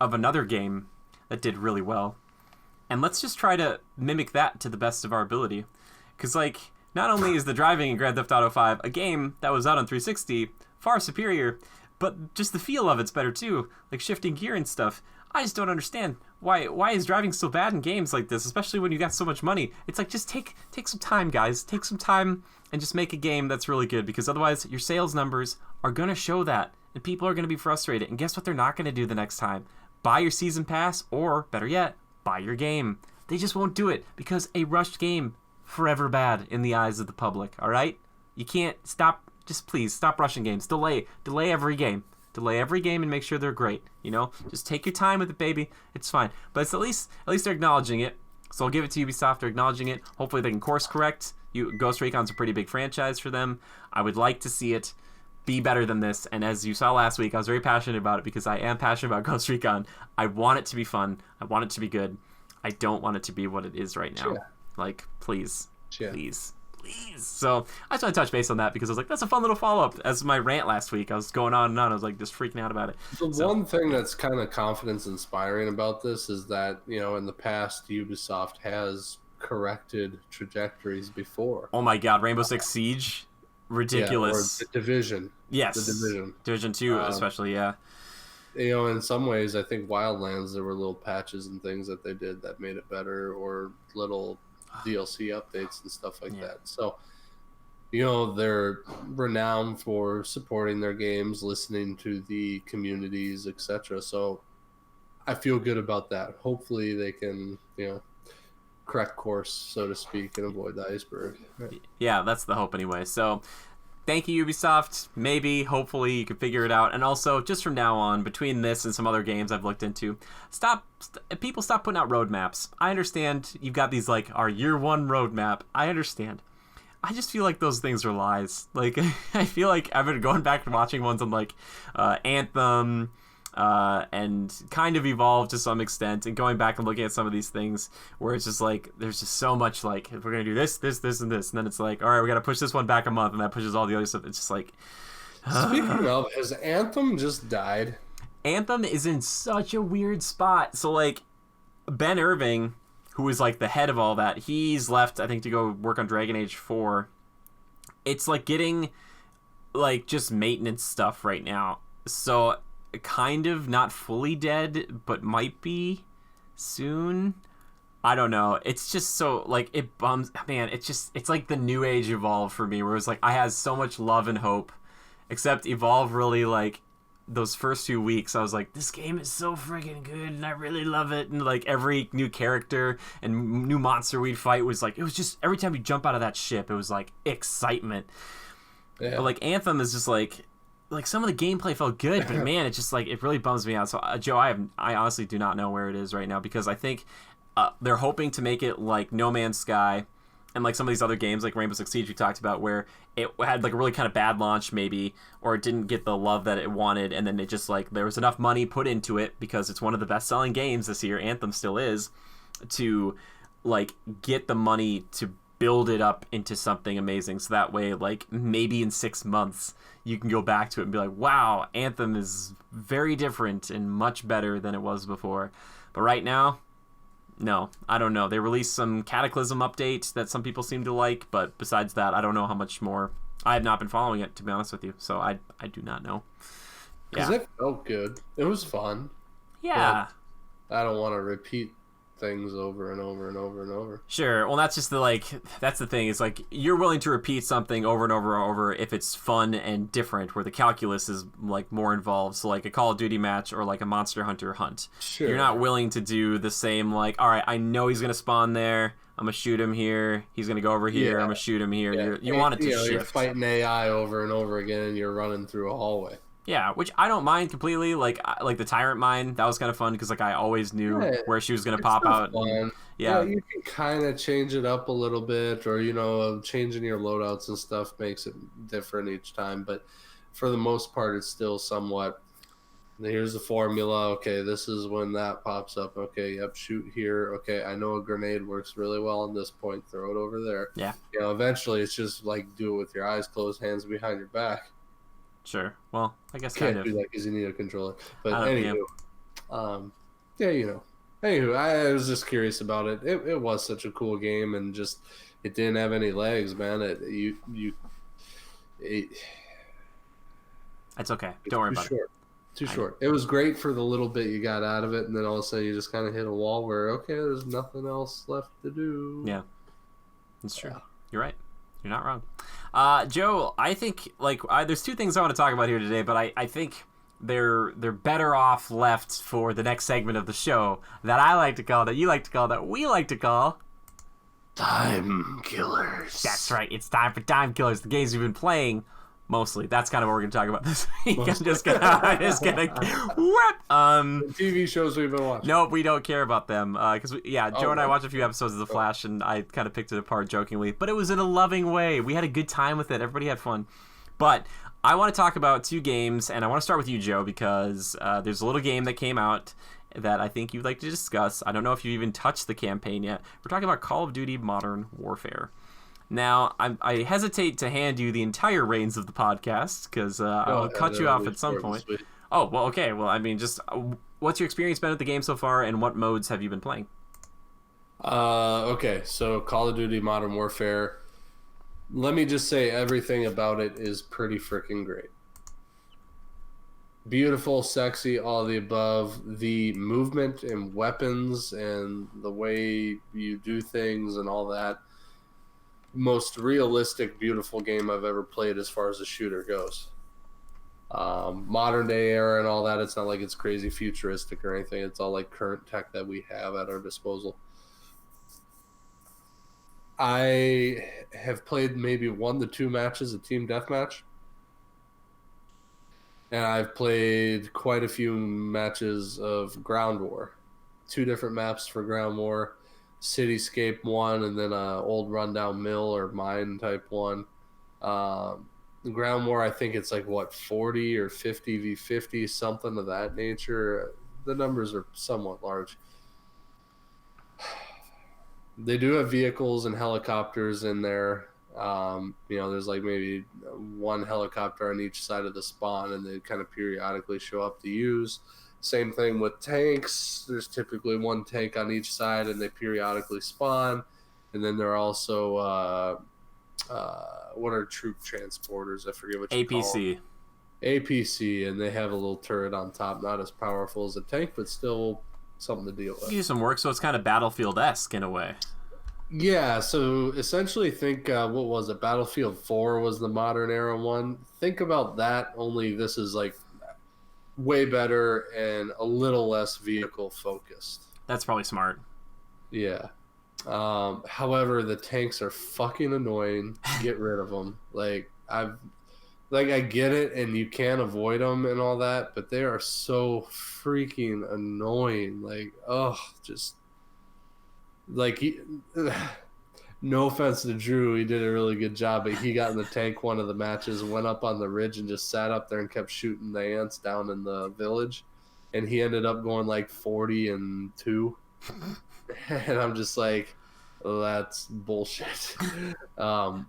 of another game that did really well, and let's just try to mimic that to the best of our ability. Because, like, not only is the driving in Grand Theft Auto 5 a game that was out on 360 far superior, but just the feel of it's better too, like shifting gear and stuff. I just don't understand why is driving so bad in games like this, especially when you got so much money. It's like, just take some time, guys. Take some time and just make a game that's really good, because otherwise your sales numbers are going to show that, and people are going to be frustrated. And guess what they're not going to do the next time? Buy your season pass, or better yet, buy your game. They just won't do it, because a rushed game, forever bad in the eyes of the public, all right? You can't stop. Just please stop rushing games. Delay every game. Delay every game and make sure they're great. You know, just take your time with it, baby. It's fine. But it's at least they're acknowledging it. So I'll give it to Ubisoft. They're acknowledging it. Hopefully they can course correct. Ghost Recon's a pretty big franchise for them. I would like to see it be better than this. And as you saw last week, I was very passionate about it, because I am passionate about Ghost Recon. I want it to be fun. I want it to be good. I don't want it to be what it is right now. Yeah. Like, please. Yeah. Please. So I just want to touch base on that, because I was like, that's a fun little follow-up. As my rant last week, I was going on and on. I was like, just freaking out about it. One thing that's kind of confidence inspiring about this is that, you know, in the past, Ubisoft has corrected trajectories before. Oh my god, Rainbow Six Siege, ridiculous. Yeah, or the Division. Yes, the Division. Division 2 especially. Yeah. in some ways, I think Wildlands, there were little patches and things that they did that made it better, or little DLC updates and stuff like that. So, they're renowned for supporting their games, listening to the communities, etc. So I feel good about that. Hopefully they can, correct course, so to speak, and avoid the iceberg. Right. Yeah, that's the hope anyway. So thank you, Ubisoft. Maybe, hopefully, you can figure it out. And also, just from now on, between this and some other games I've looked into, people stop putting out roadmaps. I understand you've got these, like, our year one roadmap. I understand. I just feel like those things are lies. Like, I feel like I've been going back and watching ones on, like, Anthem, and kind of Evolve to some extent, and going back and looking at some of these things where it's just like there's just so much like, if we're gonna do this and this, and then it's like, all right, we gotta push this one back a month, and that pushes all the other stuff. It's just like, speaking of, has Anthem just died? Anthem is in such a weird spot. So like Ben Irving, who is like the head of all that, he's left, I think, to go work on Dragon Age 4. It's like getting like just maintenance stuff right now, so kind of not fully dead, but might be soon. I don't know. It's just so like, it bums, man. It's like the new age Evolve for me, where it's like I had so much love and hope, except Evolve really, like, those first few weeks I was like, this game is so freaking good and I really love it, and like every new character and new monster we'd fight was like, it was just every time you jump out of that ship it was like excitement. But like Anthem is just like some of the gameplay felt good, but man, it's just like, it really bums me out. So Joe, I honestly do not know where it is right now, because I think they're hoping to make it like No Man's Sky and like some of these other games like Rainbow Six Siege we talked about, where it had like a really kind of bad launch maybe, or it didn't get the love that it wanted, and then it just like, there was enough money put into it because it's one of the best selling games this year, Anthem still is, to like get the money to build it up into something amazing. So that way, like, maybe in 6 months you can go back to it and be like, wow, Anthem is very different and much better than it was before. But right now, no, I don't know. They released some Cataclysm update that some people seem to like, but besides that, I don't know how much more. I have not been following it, to be honest with you, so I do not know. Because it felt good. It was fun. Yeah. I don't want to repeat things over and over and over and over. Sure. Well, that's just that's the thing. Is like, you're willing to repeat something over and over and over if it's fun and different, where the calculus is like more involved. So like a Call of Duty match or like a Monster Hunter hunt. Sure. You're not willing to do the same, like, all right, I know he's gonna spawn there, I'm gonna shoot him here, he's gonna go over here, I'm gonna shoot him here. Yeah. You want it to shift. You're fighting AI over and over again, and you're running through a hallway. Yeah, which I don't mind completely. Like the Tyrant Mine, that was kind of fun, because like I always knew where she was gonna pop out. Yeah, you can kind of change it up a little bit, or changing your loadouts and stuff makes it different each time. But for the most part, it's still somewhat. Here's the formula. Okay, this is when that pops up. Okay, yep, shoot here. Okay, I know a grenade works really well on this point. Throw it over there. Yeah. Eventually, it's just like, do it with your eyes closed, hands behind your back. Sure. Well, I guess can't kind of do that because you need a controller. But anywho, Anywho, I was just curious about it. It was such a cool game, and just it didn't have any legs, man. It's okay. Don't worry about it. Too short. It was great for the little bit you got out of it, and then all of a sudden you just kind of hit a wall where, okay, there's nothing else left to do. Yeah, that's true. You're right. You're not wrong. Joe, I think there's two things I want to talk about here today, but I think they're better off left for the next segment of the show that I like to call, that you like to call, that we like to call Time Killers. That's right. It's time for Time Killers, the games we've been playing. Mostly, that's kind of what we're going to talk about this week. I'm just gonna whoop. TV shows we've been watching. Nope, we don't care about them because Joe and I watched a few episodes of The Flash, and I kind of picked it apart jokingly, but it was in a loving way. We had a good time with it. Everybody had fun. But I want to talk about two games, and I want to start with you, Joe, because there's a little game that came out that I think you'd like to discuss. I don't know if you even touched the campaign yet. We're talking about Call of Duty Modern Warfare. Now, I hesitate to hand you the entire reins of the podcast, because I'll cut you off at some point. Oh, well, okay. Well, I mean, just what's your experience been with the game so far, and what modes have you been playing? Okay, so Call of Duty Modern Warfare, let me just say everything about it is pretty freaking great. Beautiful, sexy, all of the above. The movement and weapons and the way you do things and all that. Most realistic, beautiful game I've ever played as far as a shooter goes. Modern day era and all that. It's not like it's crazy futuristic or anything. It's all like current tech that we have at our disposal. I have played maybe 1 to 2 matches of team deathmatch. And I've played quite a few matches of ground war. 2 different maps for ground war, cityscape one, and then a old rundown mill or mine type one. Ground war, I think it's like 40 or 50v50, something of that nature. The numbers are somewhat large. They do have vehicles and helicopters in there. There's like maybe 1 helicopter on each side of the spawn, and they kind of periodically show up to use. Same thing with tanks. There's typically 1 tank on each side, and they periodically spawn. And then there are also what are troop transporters? I forget what you call them. APC, and they have a little turret on top, not as powerful as a tank, but still something to deal with. You do some work, so it's kind of Battlefield-esque in a way. Yeah, so essentially think, what was it? Battlefield 4 was the modern era one. Think about that, only this is like way better and a little less vehicle focused. That's probably smart. Yeah. However, the tanks are fucking annoying. Get rid of them. I get it, and you can't avoid them and all that, but they are so freaking annoying. No offense to Drew, he did a really good job, but he got in the tank one of the matches, went up on the ridge and just sat up there and kept shooting the ants down in the village, and he ended up going like 40-2. And I'm just like, that's bullshit. But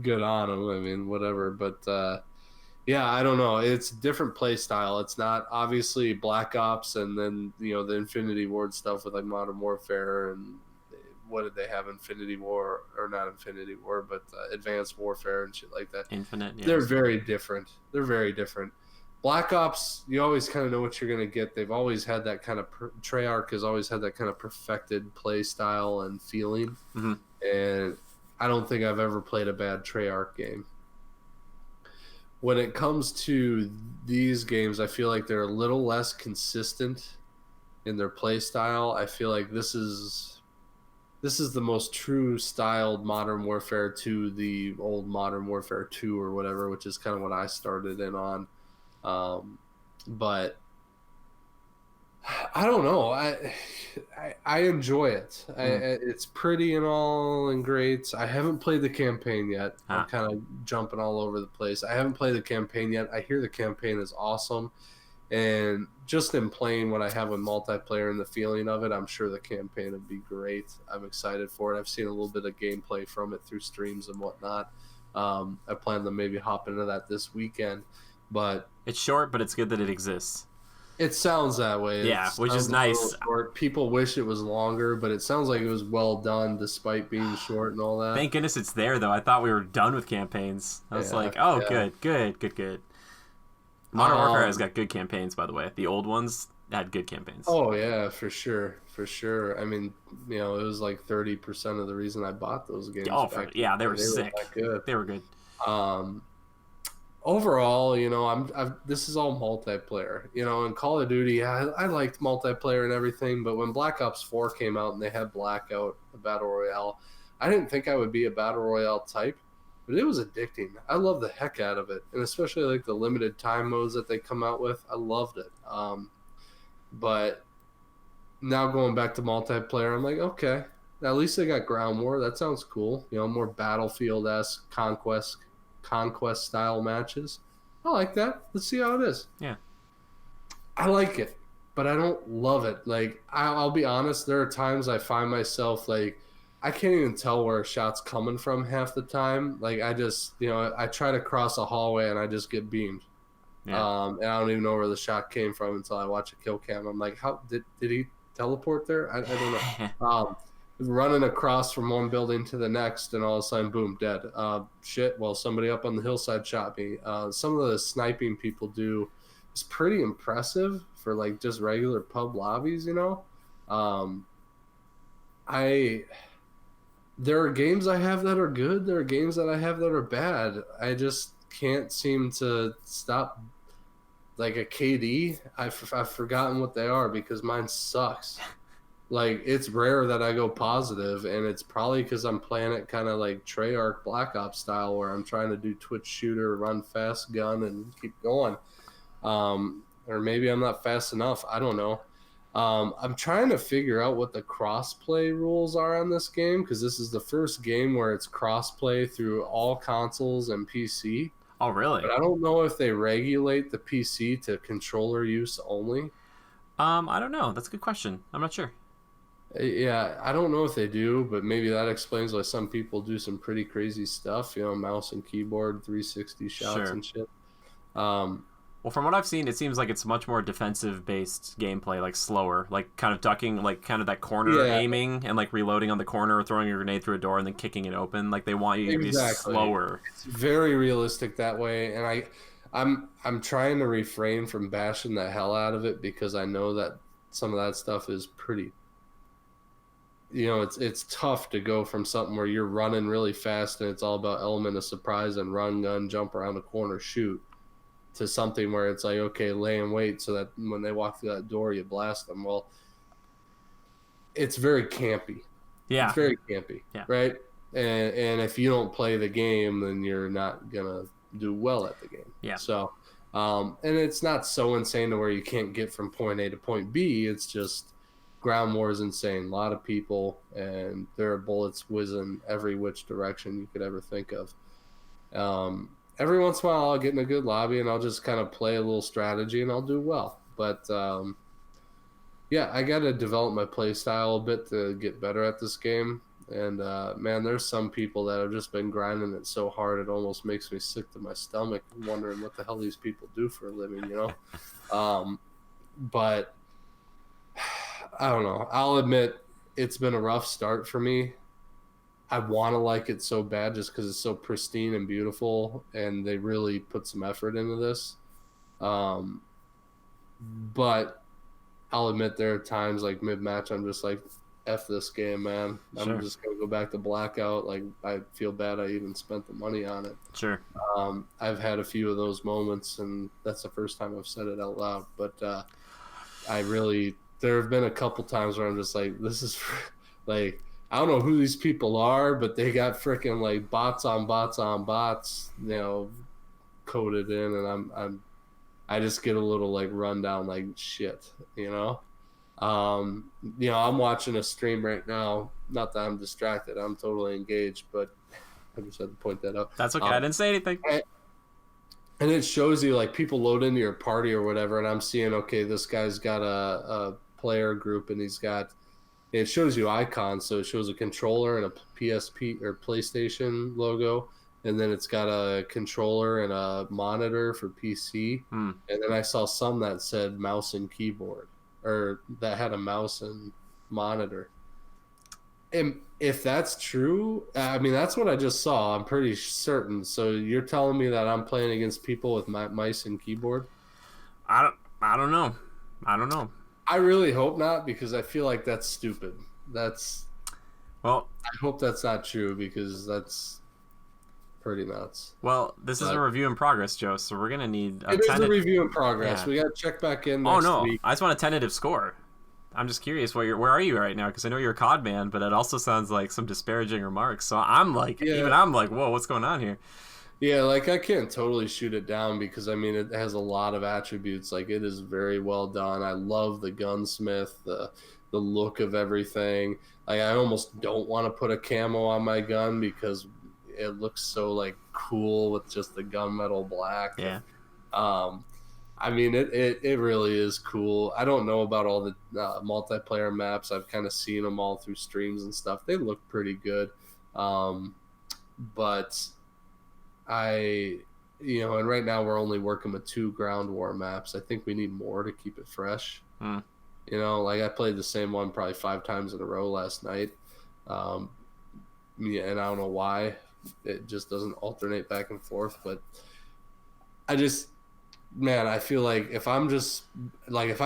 good on him. I mean, whatever. But yeah, I don't know. It's a different play style. It's not obviously Black Ops and then the Infinity Ward stuff with like Modern Warfare and what did they have? Infinity War, or not Infinity War, but Advanced Warfare and shit like that. Infinite. Yes. They're very different. Black Ops, you always kind of know what you're going to get. They've always had that kind of Treyarch has always had that kind of perfected play style and feeling. Mm-hmm. And I don't think I've ever played a bad Treyarch game. When it comes to these games, I feel like they're a little less consistent in their play style. I feel like this is the most true styled Modern Warfare to the old Modern Warfare 2 or whatever, which is kind of what I started in on. But I don't know. I enjoy it. It's pretty and all and great. I haven't played the campaign yet. I'm kind of jumping all over the place. I haven't played the campaign yet. I hear the campaign is awesome. And just in playing what I have with multiplayer and the feeling of it, I'm sure the campaign would be great. I'm excited for it. I've seen a little bit of gameplay from it through streams and whatnot. I plan to maybe hop into that this weekend. But it's short, but it's good that it exists. It sounds that way. Yeah, which is nice. People wish it was longer, but it sounds like it was well done despite being short and all that. Thank goodness it's there, though. I thought we were done with campaigns. I was good. Modern Warfare has got good campaigns, by the way. The old ones had good campaigns. Oh, yeah, for sure. I mean, it was like 30% of the reason I bought those games. They were sick. They were good. Overall, this is all multiplayer. In Call of Duty, I liked multiplayer and everything, but when Black Ops 4 came out and they had Blackout, the Battle Royale, I didn't think I would be a Battle Royale type, but it was addicting. I love the heck out of it, and especially like the limited time modes that they come out with. I loved it. But now going back to multiplayer, I'm like, okay, at least they got ground war. That sounds cool. More Battlefield-esque conquest style matches. I like that. Let's see how it is. Yeah, I like it, but I don't love it. Like, I'll be honest, there are times I find myself like I can't even tell where a shot's coming from half the time. Like, I just I try to cross a hallway and I just get beamed. Yeah. And I don't even know where the shot came from until I watch a kill cam. I'm like, how did he teleport there? I don't know. running across from one building to the next, and all of a sudden, boom, dead. Shit, well, somebody up on the hillside shot me. Some of the sniping people do is pretty impressive for like just regular pub lobbies, you know. There are games I have that are good. There are games that I have that are bad. I just can't seem to stop. Like a KD, I've forgotten what they are because mine sucks. Like, it's rare that I go positive, and it's probably because I'm playing it kind of like Treyarch Black Ops style, where I'm trying to do Twitch shooter, run fast, gun, and keep going. Or maybe I'm not fast enough. I don't know. I'm trying to figure out what the crossplay rules are on this game, because this is the first game where it's crossplay through all consoles and PC. Oh, really? But I don't know if they regulate the PC to controller use only. I don't know. That's a good question. I'm not sure. Yeah, I don't know if they do, but maybe that explains why some people do some pretty crazy stuff. You know, mouse and keyboard, 360 shots and shit. Well, from what I've seen, it seems like it's much more defensive-based gameplay, like slower, like kind of ducking, like kind of that corner aiming and like reloading on the corner or throwing a grenade through a door and then kicking it open. Like they want you to be slower. It's very realistic that way, and I'm trying to refrain from bashing the hell out of it because I know that some of that stuff is pretty. You know, it's tough to go from something where you're running really fast and it's all about element of surprise and run, gun, jump around the corner, shoot, to something where it's like, okay, lay and wait so that when they walk through that door, you blast them. Well, it's very campy. Yeah. It's very campy, right? And if you don't play the game, then you're not going to do well at the game. Yeah. So, and it's not so insane to where you can't get from point A to point B. It's just ground war is insane. A lot of people, and there are bullets whizzing every which direction you could ever think of. Every once in a while I'll get in a good lobby and I'll just kind of play a little strategy and I'll do well. But yeah, I got to develop my play style a bit to get better at this game. And man, there's some people that have just been grinding it so hard it almost makes me sick to my stomach, wondering what the hell these people do for a living, you know? But I don't know. I'll admit it's been a rough start for me. I want to like it so bad just because it's so pristine and beautiful, and they really put some effort into this. But I'll admit there are times like mid-match I'm just like, F this game, man. I'm just going to go back to Blackout. Like, I feel bad I even spent the money on it. Sure. I've had a few of those moments, and that's the first time I've said it out loud. But there have been a couple times where I'm just like, this is like, I don't know who these people are, but they got freaking like bots on bots on bots, you know, coded in, and I just get a little like rundown like shit, you know. You know, I'm watching a stream right now. Not that I'm distracted, I'm totally engaged, but I just had to point that out. That's okay. I didn't say anything. And it shows you like people load into your party or whatever, and I'm seeing, okay, this guy's got a player group, and he's got. It shows you icons, so it shows a controller and a PSP or PlayStation logo, and then it's got a controller and a monitor for PC. And then I saw some that said mouse and keyboard, or that had a mouse and monitor. And if that's true, I mean, that's what I just saw. I'm pretty certain. So you're telling me that I'm playing against people with mice and keyboard? I don't know. I really hope not, because I feel like that's stupid. I hope that's not true, because that's pretty nuts. Well, this is a review in progress, Joe, so we're going to need It is a review in progress. Yeah. We got to check back in next week. I just want a tentative score. I'm just curious, where are you right now? Because I know you're a COD man, but it also sounds like some disparaging remarks. So I'm like, whoa, what's going on here? Yeah, like I can't totally shoot it down because I mean it has a lot of attributes. Like it is very well done. I love the gunsmith, the look of everything. Like I almost don't want to put a camo on my gun because it looks so like cool with just the gunmetal black. Yeah. I mean it really is cool. I don't know about all the multiplayer maps. I've kind of seen them all through streams and stuff. They look pretty good. But and right now we're only working with 2 ground war maps. I think we need more to keep it fresh. You know, like I played the same one probably 5 times in a row last night. Yeah, and I don't know why it just doesn't alternate back and forth, but I just, man, I feel like if I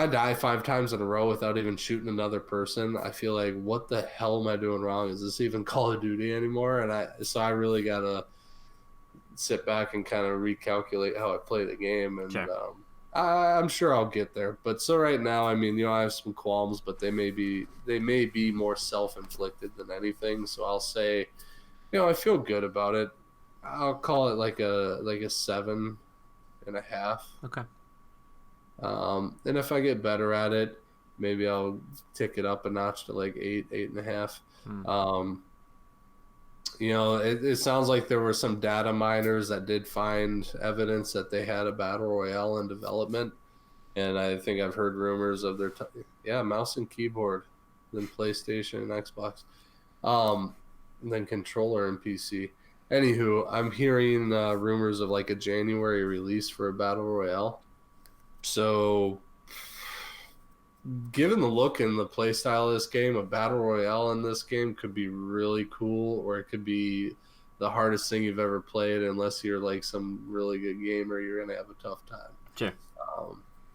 die 5 times in a row without even shooting another person, I feel like, what the hell am I doing wrong? Is this even Call of Duty anymore? So I really gotta sit back and kind of recalculate how I play the game, and Sure. I'm sure I'll get there. But so right now, I mean, I have some qualms, but they may be more self-inflicted than anything. So I'll say, I feel good about it. I'll call it like a 7.5. Okay. And if I get better at it, maybe I'll tick it up a notch to like 8.5. It sounds like there were some data miners that did find evidence that they had a battle royale in development, and I think I've heard rumors of their mouse and keyboard, then PlayStation and Xbox, and then controller and PC. Anywho, I'm hearing rumors of like a January release for a battle royale. So, given the look and the play style of this game, a battle royale in this game could be really cool, or it could be the hardest thing you've ever played. Unless you're like some really good gamer, you're gonna have a tough time. Sure.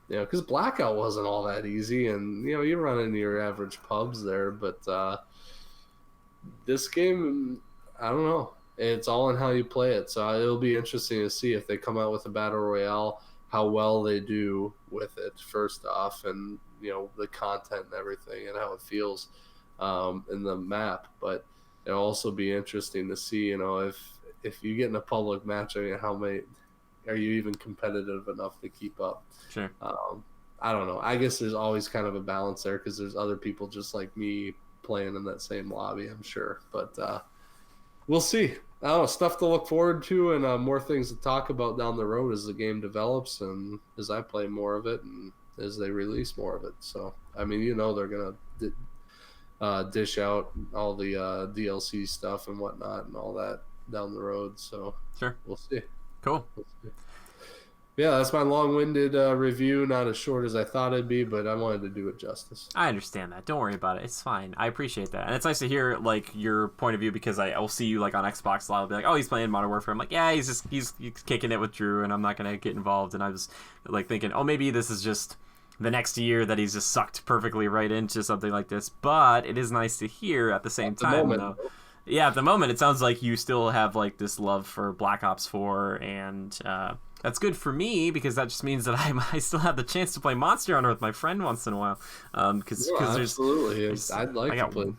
Because Blackout wasn't all that easy, and you run into your average pubs there, but this game, I don't know. It's all in how you play it, so it'll be interesting to see if they come out with a battle royale, how well they do with it first off, and the content and everything, and how it feels in the map. But it'll also be interesting to see, if you get in a public match, I mean, how many are you even competitive enough to keep up? Sure. I don't know. I guess there's always kind of a balance there, because there's other people just like me playing in that same lobby, I'm sure. But we'll see. I don't know, stuff to look forward to, and more things to talk about down the road as the game develops, and as I play more of it, and as they release more of it. So, I mean, they're going to dish out all the DLC stuff and whatnot and all that down the road. So, sure, we'll see. Cool. We'll see. Yeah, that's my long-winded review. Not as short as I thought it'd be, but I wanted to do it justice. I understand that. Don't worry about it. It's fine. I appreciate that. And it's nice to hear, like, your point of view, because I'll see you, like, on Xbox a lot. I'll be like, oh, he's playing Modern Warfare. I'm like, yeah, he's kicking it with Drew, and I'm not going to get involved. And I was, like, thinking, oh, maybe this is just the next year that he's just sucked perfectly right into something like this. But it is nice to hear at the same time, though. Yeah, at the moment, it sounds like you still have, like, this love for Black Ops 4, and that's good for me, because that just means that I still have the chance to play Monster Hunter with my friend once in a while. Because absolutely, I'd like to play more.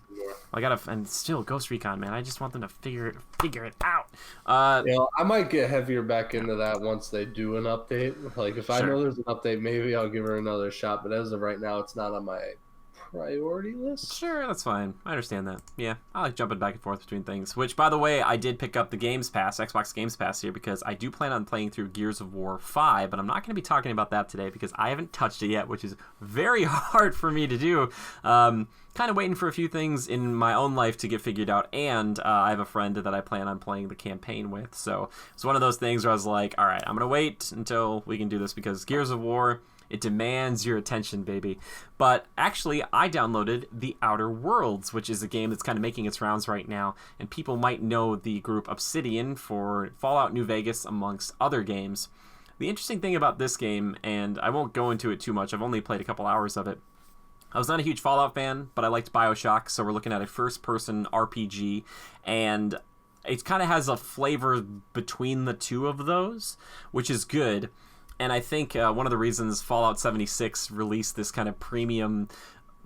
I gotta, and still Ghost Recon, man. I just want them to figure it out. I might get heavier back into that once they do an update. Like, if I know there's an update, maybe I'll give her another shot. But as of right now, it's not on my priority list. Sure, that's fine. I understand that. Yeah, I like jumping back and forth between things. Which, by the way, I did pick up the Games Pass, Xbox Games Pass here, because I do plan on playing through Gears of War 5, but I'm not going to be talking about that today because I haven't touched it yet, which is very hard for me to do. Kind of waiting for a few things in my own life to get figured out, and I have a friend that I plan on playing the campaign with, so it's one of those things where I was like, all right, I'm going to wait until we can do this, because Gears of War, it demands your attention, baby. But actually, I downloaded The Outer Worlds, which is a game that's kind of making its rounds right now. And people might know the group Obsidian for Fallout New Vegas, amongst other games. The interesting thing about this game, and I won't go into it too much, I've only played a couple hours of it. I was not a huge Fallout fan, but I liked BioShock, so we're looking at a first-person RPG. And it kind of has a flavor between the two of those, which is good. And I think one of the reasons Fallout 76 released this kind of premium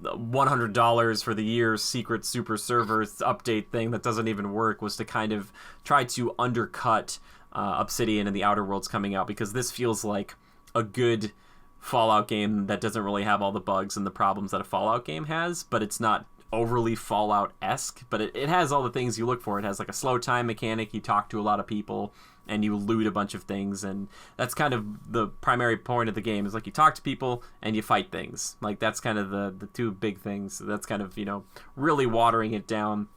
$100 for the year secret super servers update thing that doesn't even work was to kind of try to undercut Obsidian and the Outer Worlds coming out, because this feels like a good Fallout game that doesn't really have all the bugs and the problems that a Fallout game has, but it's not overly Fallout-esque, but it has all the things you look for. It has like a slow time mechanic, you talk to a lot of people, and you loot a bunch of things, and that's kind of the primary point of the game, is like you talk to people and you fight things. Like, that's kind of the two big things. That's kind of, really watering it down.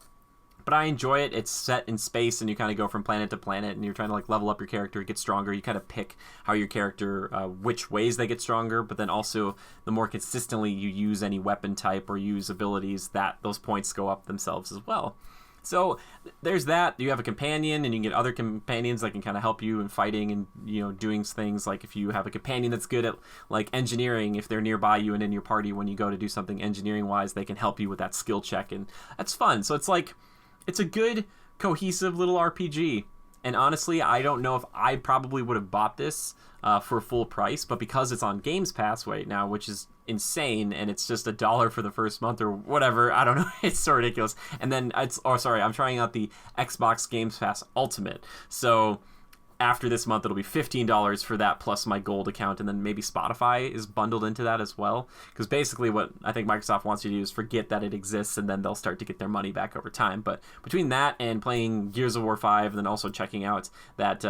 but I enjoy it. It's set in space, and you kind of go from planet to planet, and you're trying to like level up your character, get stronger. You kind of pick how your character, which ways they get stronger, but then also the more consistently you use any weapon type or use abilities, that those points go up themselves as well. So there's that. You have a companion, and you can get other companions that can kind of help you in fighting and, you know, doing things. Like if you have a companion that's good at like engineering, if they're nearby you and in your party when you go to do something engineering wise, they can help you with that skill check, and that's fun. So it's like, it's a good cohesive little RPG. And honestly, I don't know if I probably would have bought this for full price, but because it's on Games Pass right now, which is insane, and it's just $1 for the first month or whatever, I don't know, it's so ridiculous. And then I'm trying out the Xbox Games Pass Ultimate, so after this month it'll be $15 for that plus my gold account, and then maybe Spotify is bundled into that as well, because basically what I think Microsoft wants you to do is forget that it exists, and then they'll start to get their money back over time. But between that and playing Gears of War 5, and then also checking out that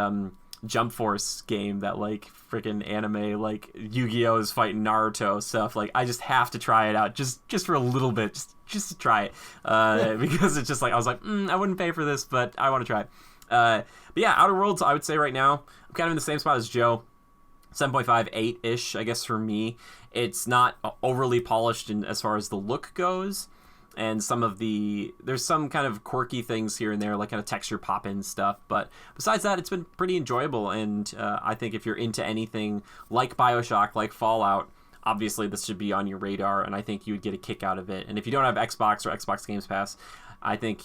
Jump Force game, that like freaking anime, like Yu-Gi-Oh is fighting Naruto stuff, like I just have to try it out just for a little bit, just to try it, because it's just like I was like, I wouldn't pay for this, but I want to try it. But yeah, Outer Worlds, I would say right now I'm kind of in the same spot as Joe. 7.5, 8-ish, I guess, for me. It's not overly polished as far as the look goes, and there's some kind of quirky things here and there, like kind of texture pop-in stuff, but besides that, it's been pretty enjoyable. And I think if you're into anything like BioShock, like Fallout, obviously this should be on your radar, and I think you would get a kick out of it. And if you don't have Xbox or Xbox Games Pass, I think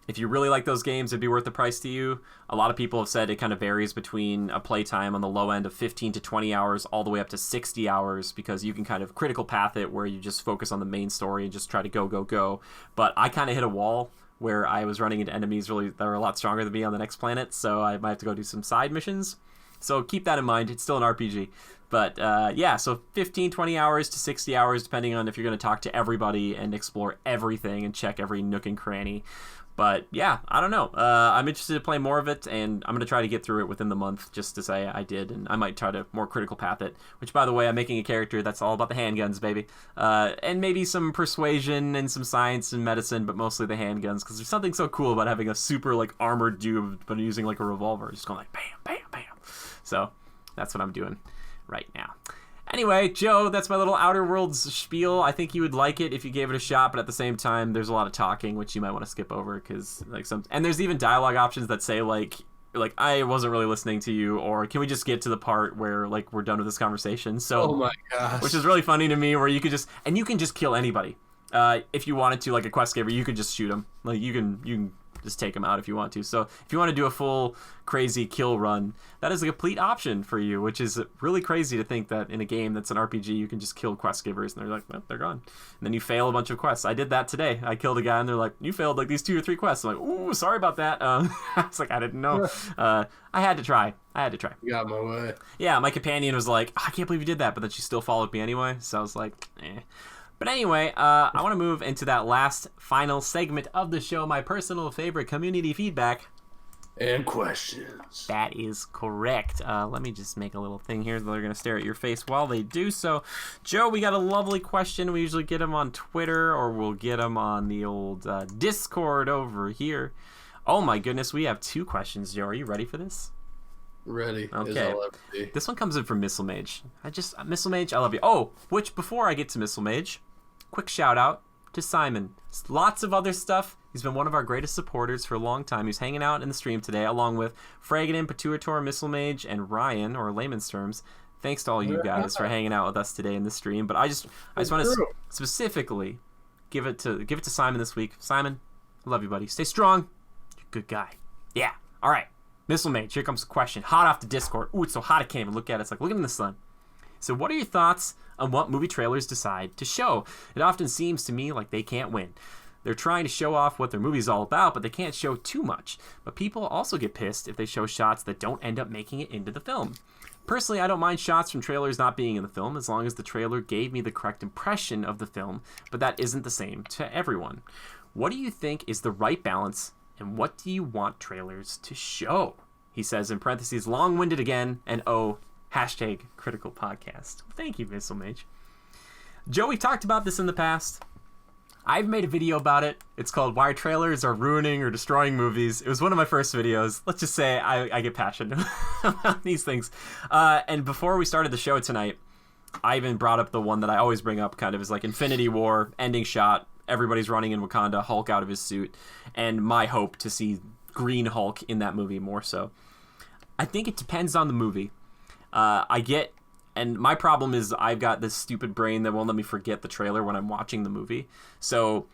if you really like those games, it'd be worth the price to you. A lot of people have said it kind of varies between a playtime on the low end of 15 to 20 hours all the way up to 60 hours, because you can kind of critical path it where you just focus on the main story and just try to go. But I kind of hit a wall where I was running into enemies that were a lot stronger than me on the next planet, so I might have to go do some side missions. So keep that in mind. It's still an RPG. But yeah, so 15, 20 hours to 60 hours, depending on if you're going to talk to everybody and explore everything and check every nook and cranny. But yeah, I don't know. I'm interested to play more of it, and I'm going to try to get through it within the month just to say I did, and I might try to more critical path it, which, by the way, I'm making a character that's all about the handguns, baby. And maybe some persuasion and some science and medicine, but mostly the handguns, because there's something so cool about having a super, like, armored dude, but using, like, a revolver. Just going like, bam, bam, bam. So that's what I'm doing right now. Anyway, Joe, that's my little Outer Worlds spiel. I think you would like it if you gave it a shot, but at the same time, there's a lot of talking, which you might want to skip over, because and there's even dialogue options that say like I wasn't really listening to you, or can we just get to the part where like we're done with this conversation? So, oh my gosh, which is really funny to me, where you could just kill anybody. If you wanted to, like a quest giver, you could just shoot them. Like you can just take them out if you want to. So if you want to do a full crazy kill run, that is a complete option for you, which is really crazy to think that in a game that's an RPG, you can just kill quest givers and they're like, well, they're gone. And then you fail a bunch of quests. I did that today. I killed a guy and they're like, you failed like these 2 or 3 quests. I'm like, ooh, sorry about that. I was like, I didn't know. I had to try. You got my way. Yeah, my companion was like, I can't believe you did that, but then she still followed me anyway. So I was like, eh. But anyway, I want to move into that last final segment of the show, my personal favorite, community feedback. And questions. That is correct. Let me just make a little thing here. They're going to stare at your face while they do so. Joe, we got a lovely question. We usually get them on Twitter, or we'll get them on the old Discord over here. Oh my goodness, we have 2 questions, Joe. Are you ready for this? Ready. Okay. This one comes in from Missile Mage. Missile Mage, I love you. Oh, which before I get to Missile Mage, quick shout out to Simon. Lots of other stuff. He's been one of our greatest supporters for a long time. He's hanging out in the stream today, along with Fragadin, Patuator, Missile Mage, and Ryan, or layman's terms. Thanks to all you guys for hanging out with us today in the stream. But I just want to specifically give it to Simon this week. Simon, I love you, buddy. Stay strong. You're a good guy. Yeah. All right. Missile Mage, here comes the question. Hot off the Discord. Ooh, it's so hot I can't even look at it. It's like looking in the sun. So what are your thoughts on what movie trailers decide to show? It often seems to me like they can't win. They're trying to show off what their movie's all about, but they can't show too much. But people also get pissed if they show shots that don't end up making it into the film. Personally, I don't mind shots from trailers not being in the film as long as the trailer gave me the correct impression of the film, but that isn't the same to everyone. What do you think is the right balance, and what do you want trailers to show? He says in parentheses, long-winded again, and hashtag critical podcast. Thank you, Missile Mage. Joe, we talked about this in the past. I've made a video about it. It's called Why Trailers Are Ruining or Destroying Movies. It was one of my first videos. Let's just say I get passionate about these things. And before we started the show tonight, I even brought up the one that I always bring up kind of is like Infinity War, ending shot, everybody's running in Wakanda, Hulk out of his suit, and my hope to see Green Hulk in that movie more so. I think it depends on the movie. And my problem is I've got this stupid brain that won't let me forget the trailer when I'm watching the movie. So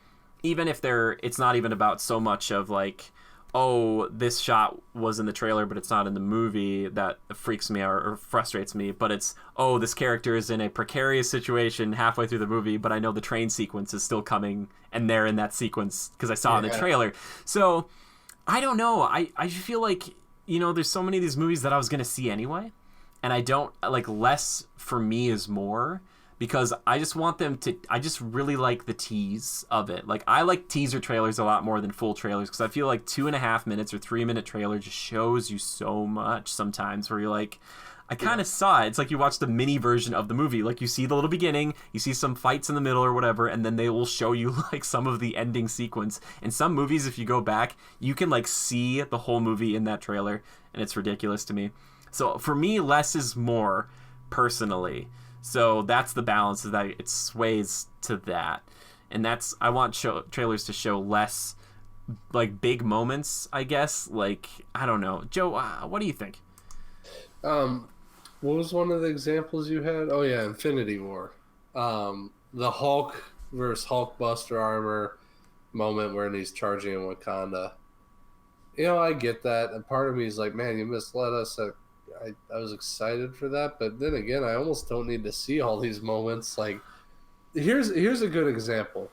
even if it's not even about so much of like, oh, this shot was in the trailer, but it's not in the movie, that freaks me out or frustrates me. But it's, oh, this character is in a precarious situation halfway through the movie, but I know the train sequence is still coming, and they're in that sequence because I saw it in the trailer. So I don't know. I feel like, there's so many of these movies that I was going to see anyway. And I don't, like, less for me is more, because I just want them to, I just really like the tease of it. Like, I like teaser trailers a lot more than full trailers, because I feel like 2.5 minutes or 3-minute trailer just shows you so much sometimes, where you're like, I kind of saw it. It's like you watch the mini version of the movie. Like, you see the little beginning, you see some fights in the middle or whatever, and then they will show you, like, some of the ending sequence. In some movies, if you go back, you can, like, see the whole movie in that trailer, and it's ridiculous to me. So for me, less is more, personally. So that's the balance, is that it sways to that. And I want trailers to show less, like, big moments, I guess. Like, I don't know. Joe, what do you think? What was one of the examples you had? Oh, yeah, Infinity War. The Hulk versus Hulkbuster armor moment where he's charging in Wakanda. I get that. And part of me is like, man, you misled us. I was excited for that, but then again, I almost don't need to see all these moments. Like, here's a good example.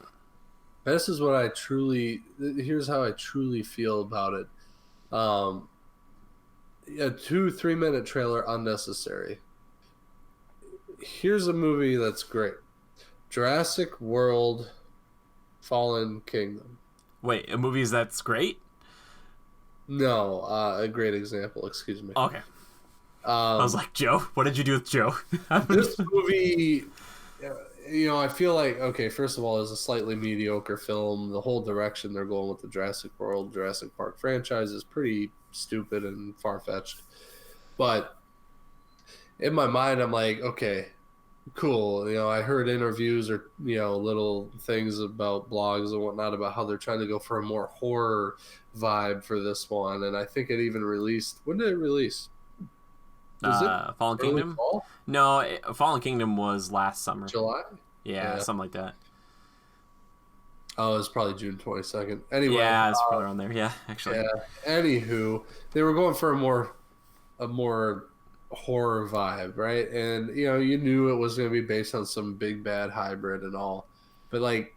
This is what here's how I truly feel about it. A 2-3 minute trailer unnecessary. Here's a movie that's great. Jurassic World Fallen Kingdom. Wait, a movie that's great? No, a great example, excuse me. Okay. I was like, Joe, what did you do with Joe? This movie, I feel like, okay, first of all, it's a slightly mediocre film. The whole direction they're going with the Jurassic World, Jurassic Park franchise is pretty stupid and far-fetched. But in my mind, I'm like, okay, cool. I heard interviews or, little things about blogs and whatnot about how they're trying to go for a more horror vibe for this one. And I think it even released, when did it release? Fallen Kingdom? Fall? No, Fallen Kingdom was last summer. July? Yeah, something like that. Oh, it was probably June 22nd. Anyway. Yeah, it's probably around there. Yeah, actually. Yeah. Anywho, they were going for a more horror vibe, right? And, you knew it was going to be based on some big bad hybrid and all. But, like,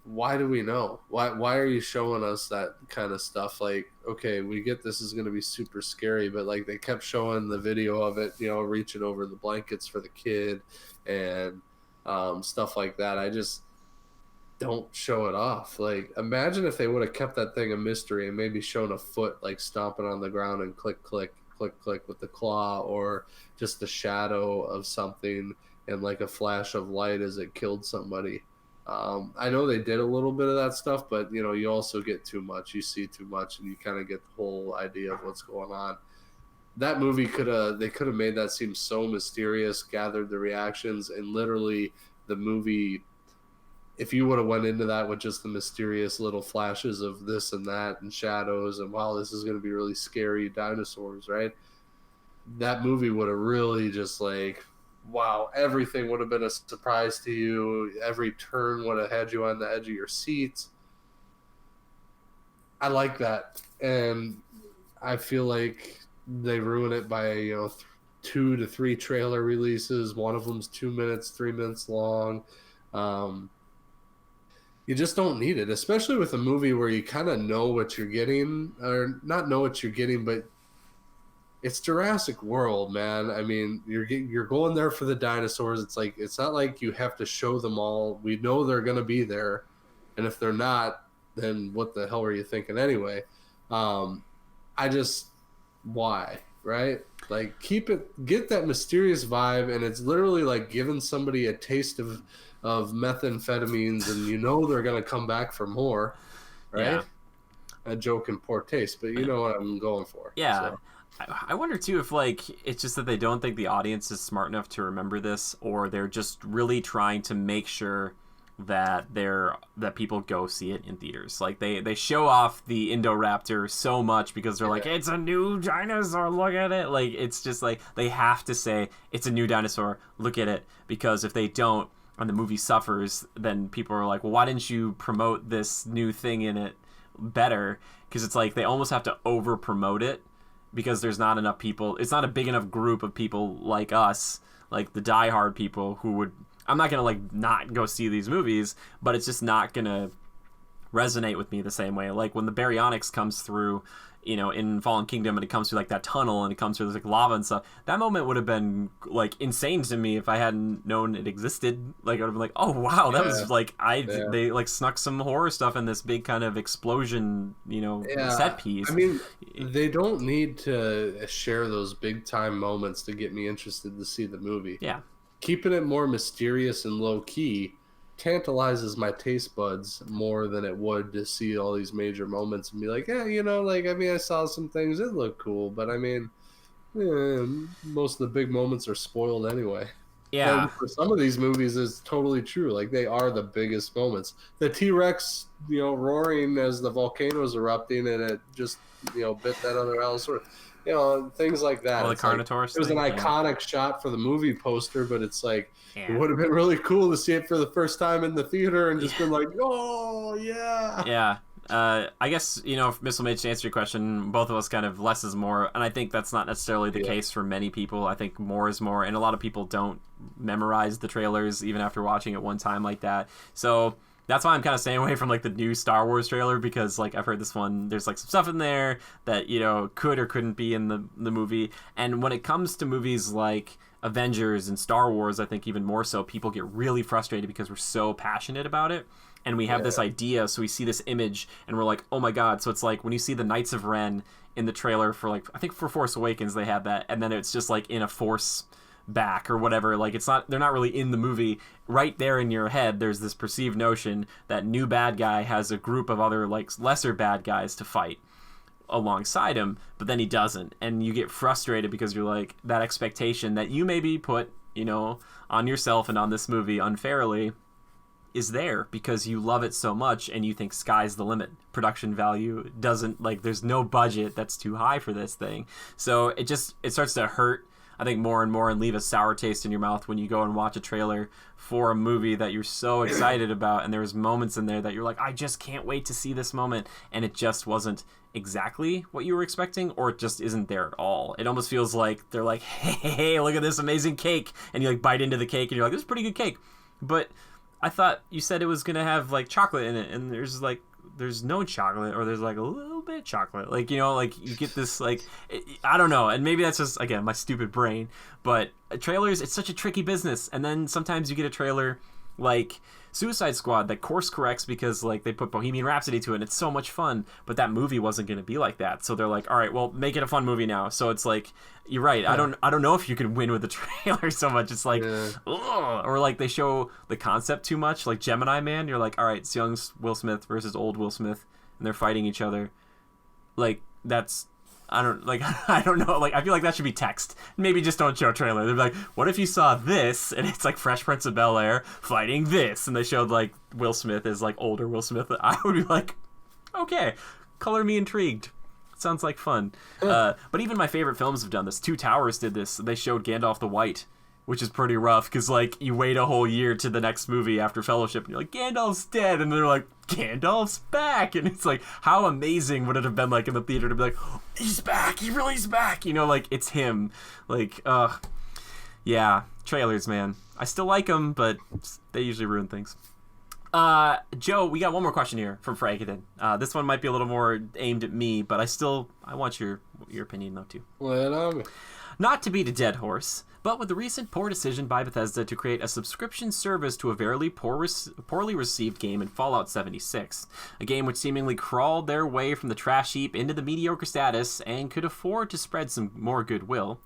why do we know? Why are you showing us that kind of stuff? Like, okay, we get this is going to be super scary, but like they kept showing the video of it, reaching over the blankets for the kid and stuff like that. I just don't show it off. Like, imagine if they would have kept that thing a mystery and maybe shown a foot like stomping on the ground and click, click, click, click with the claw, or just the shadow of something and like a flash of light as it killed somebody. I know they did a little bit of that stuff, but you also get too much. You see too much, and you kind of get the whole idea of what's going on. That movie could have made that seem so mysterious, gathered the reactions, and literally the movie. If you would have went into that with just the mysterious little flashes of this and that and shadows and wow, this is going to be really scary dinosaurs, right? That movie would have really just like. Wow, everything would have been a surprise to you. Every turn would have had you on the edge of your seat. I like that. And I feel like they ruin it by, 2 to 3 trailer releases. One of them's 2 minutes, 3 minutes long. You just don't need it, especially with a movie where you kind of know what you're getting, or not know what you're getting, but it's Jurassic World, man. I mean, you're going there for the dinosaurs. It's like, it's not like you have to show them all. We know they're going to be there. And if they're not, then what the hell are you thinking anyway? Why? right? Like get that mysterious vibe, and it's literally like giving somebody a taste of methamphetamines, and they're gonna come back for more, right? Yeah. A joke in poor taste, but you know what I'm going for. Yeah. So. I wonder too if like it's just that they don't think the audience is smart enough to remember this, or they're just really trying to make sure that people go see it in theaters. Like they show off the Indoraptor so much because they're like, it's a new dinosaur, look at it. Like it's just like they have to say it's a new dinosaur, look at it, because if they don't and the movie suffers, then people are like, well, why didn't you promote this new thing in it better? Because it's like they almost have to over promote it because there's not enough people. It's not a big enough group of people like us, like the diehard people who would. I'm not gonna like not go see these movies, but it's just not gonna resonate with me the same way. Like when the Baryonyx comes through, in Fallen Kingdom, and it comes through like that tunnel and it comes through like lava and stuff. That moment would have been like insane to me if I hadn't known it existed. Like I would have been like, oh wow, that was like they like snuck some horror stuff in this big kind of explosion, set piece. I mean, they don't need to share those big time moments to get me interested to see the movie. Yeah. Keeping it more mysterious and low key tantalizes my taste buds more than it would to see all these major moments and be like, I saw some things that look cool, but I mean, most of the big moments are spoiled anyway. Yeah. And for some of these movies, it's totally true. Like they are the biggest moments. The T-Rex, roaring as the volcano's erupting, and it just, bit that other Allosaurus. Things like that. Oh, the Carnotaurus. It was an iconic shot for the movie poster, but it's like it would have been really cool to see it for the first time in the theater and just been like, oh yeah. Yeah. I guess Missile Mage, to answer your question, both of us kind of less is more, and I think that's not necessarily the case for many people. I think more is more, and a lot of people don't memorize the trailers even after watching it one time like that. So that's why I'm kind of staying away from like the new Star Wars trailer, because like I've heard this one, there's like some stuff in there that could or couldn't be in the movie. And when it comes to movies like Avengers and Star Wars, I think even more so, people get really frustrated because we're so passionate about it. And we have this idea, so we see this image, and we're like, oh my god. So it's like when you see the Knights of Ren in the trailer for like, I think for Force Awakens they have that, and then it's just like in a force back or whatever, like they're not really in the movie. Right there in your head there's this perceived notion that new bad guy has a group of other like lesser bad guys to fight alongside him, but then he doesn't, and you get frustrated because you're like, that expectation that you maybe put on yourself and on this movie unfairly is there because you love it so much and you think sky's the limit. Production value doesn't, like, there's no budget that's too high for this thing, so it starts to hurt, I think, more and more, and leave a sour taste in your mouth when you go and watch a trailer for a movie that you're so excited about, and there's moments in there that you're like, I just can't wait to see this moment, and it just wasn't exactly what you were expecting, or it just isn't there at all. It almost feels like they're like, hey, look at this amazing cake, and you like bite into the cake and you're like, this is pretty good cake, but I thought you said it was gonna have like chocolate in it, and there's no chocolate, or there's like a little bit of chocolate, like like you get this like, I don't know, and maybe that's just, again, my stupid brain, but trailers, it's such a tricky business. And then sometimes you get a trailer like Suicide Squad that course corrects because like they put Bohemian Rhapsody to it and it's so much fun, but that movie wasn't going to be like that, so they're like, all right, well, make it a fun movie now. So it's like, you're right, I don't know if you can win with the trailer so much. It's like, ugh. Or like they show the concept too much, like Gemini Man, you're like, all right, it's young Will Smith versus old Will Smith and they're fighting each other, like that's, I don't know, like I feel like that should be text. Maybe just don't show a trailer. They're like, what if you saw this and it's like Fresh Prince of Bel-Air fighting this, and they showed like Will Smith as like older Will Smith. I would be like, okay, color me intrigued. Sounds like fun. But even my favorite films have done this. Two Towers did this. They showed Gandalf the White, which is pretty rough because like you wait a whole year to the next movie after Fellowship and you're like, Gandalf's dead, and they're like, Gandalf's back, and it's like, how amazing would it have been like in the theater to be like, oh, he's back, he really is back, like it's him, like yeah, trailers, man, I still like them, but they usually ruin things. Joe, we got one more question here from Franken. This one might be a little more aimed at me, but I want your opinion though too. Well, Not to beat a dead horse, but with the recent poor decision by Bethesda to create a subscription service to a very poorly received game in Fallout 76, a game which seemingly crawled their way from the trash heap into the mediocre status and could afford to spread some more goodwill,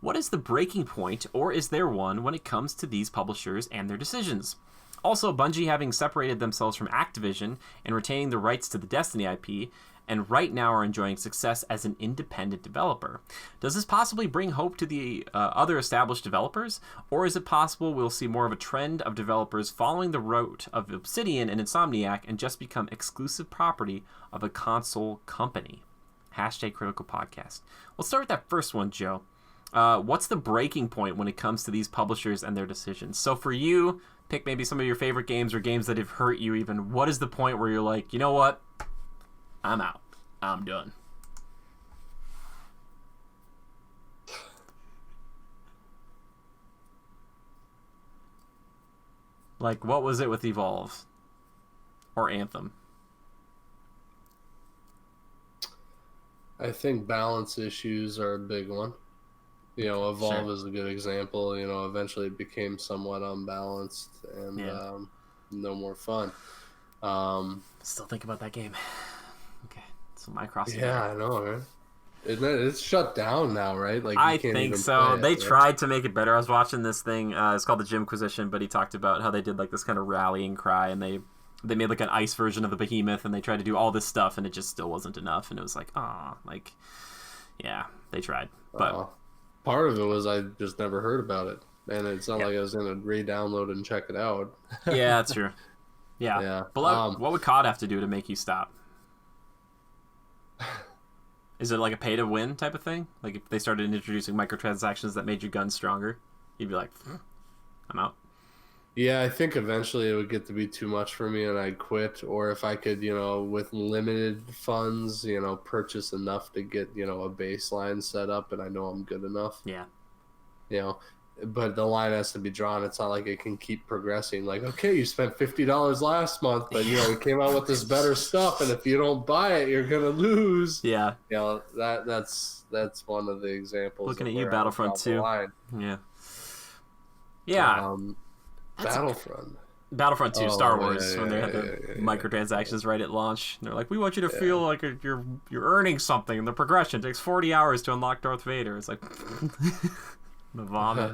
what is the breaking point, or is there one, when it comes to these publishers and their decisions? Also, Bungie having separated themselves from Activision and retaining the rights to the Destiny IP, and right now are enjoying success as an independent developer. Does this possibly bring hope to the other established developers, or is it possible we'll see more of a trend of developers following the route of Obsidian and Insomniac and just become exclusive property of a console company? Hashtag Critical Podcast. Let's start with that first one, Joe. What's the breaking point when it comes to these publishers and their decisions? So for you, pick maybe some of your favorite games or games that have hurt you even. What is the point where you're like, you know what? I'm out. I'm done. Like, what was it with Evolve? Or Anthem? I think balance issues are a big one. Evolve is a good example. Eventually it became somewhat unbalanced and no more fun. Still think about that game. Okay, so my cross. Yeah, I know, right? It's shut down now, right? Like I think so. They tried to make it better. I was watching this thing. It's called the Gymquisition, but he talked about how they did like this kind of rallying cry, and they made like an ice version of the Behemoth, and they tried to do all this stuff, and it just still wasn't enough. And it was like, yeah, they tried, but part of it was I just never heard about it, and it's not like I was gonna re-download and check it out. Yeah, that's true. Yeah. But what would COD have to do to make you stop? Is it like a pay-to-win type of thing? Like if they started introducing microtransactions that made your gun stronger, you'd be like, I'm out. Yeah, I think eventually it would get to be too much for me and I'd quit. Or if I could, with limited funds, purchase enough to get, a baseline set up and I know I'm good enough. Yeah. But the line has to be drawn. It's not like it can keep progressing. Like, okay, you spent $50 last month, but we came out with this better stuff, and if you don't buy it, you're gonna lose. Yeah. That's one of the examples. Looking at you, Battlefront 2. Yeah. Yeah. Battlefront 2, Star Wars, when they had the microtransactions right at launch. They're like, we want you to feel like you're earning something, and the progression takes 40 hours to unlock Darth Vader. It's like the vomit.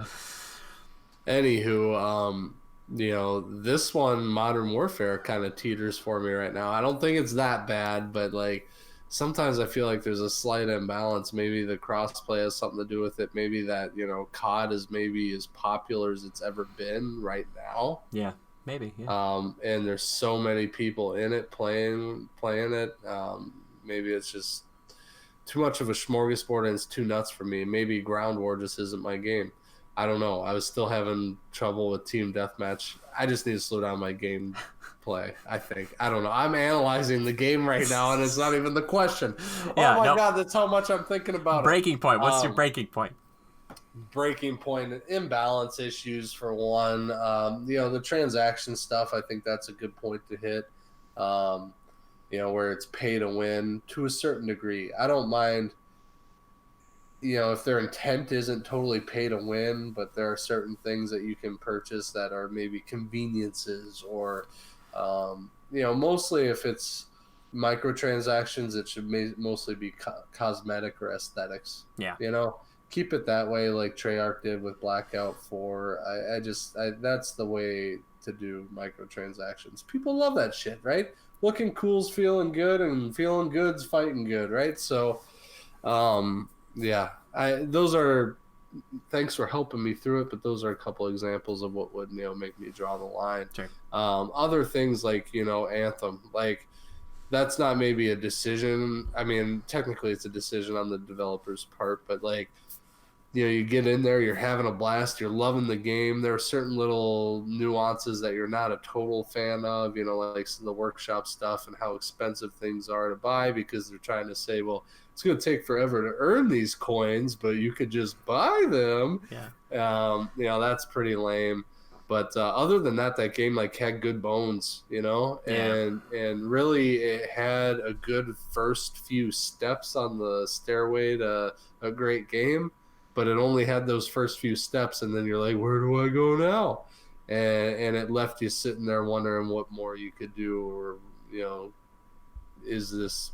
Anywho, this one, Modern Warfare, kind of teeters for me right now. I don't think it's that bad, but like sometimes I feel like there's a slight imbalance. Maybe the crossplay has something to do with it. Maybe that COD is maybe as popular as it's ever been right now. Yeah, maybe. Yeah. And there's so many people in it playing it. Maybe it's just too much of a smorgasbord and it's too nuts for me. Maybe Ground War just isn't my game. I don't know. I was still having trouble with Team Deathmatch. I just need to slow down my game play, I think. I don't know. I'm analyzing the game right now, and it's not even the question. God, that's how much I'm thinking about breaking point. What's your breaking point? Breaking point, imbalance issues for one. The transaction stuff, I think that's a good point to hit. Where it's pay to win to a certain degree. I don't mind, if their intent isn't totally pay to win, but there are certain things that you can purchase that are maybe conveniences or, mostly if it's microtransactions, it should mostly be cosmetic or aesthetics. Yeah. Keep it that way like Treyarch did with Blackout 4. I that's the way to do microtransactions. People love that shit, right? Looking cool's feeling good, and feeling good's fighting good, right? So, those are. Thanks for helping me through it, but those are a couple examples of what would make me draw the line. Sure. Other things like Anthem, like that's not maybe a decision. I mean, technically it's a decision on the developer's part, but like. You get in there, you're having a blast, you're loving the game. There are certain little nuances that you're not a total fan of, like the workshop stuff and how expensive things are to buy because they're trying to say, well, it's going to take forever to earn these coins, but you could just buy them. Yeah. That's pretty lame. But other than that, that game had good bones, and really it had a good first few steps on the stairway to a great game. but it only had those first few steps, and then you're like, where do I go now? And it left you sitting there wondering what more you could do, or is this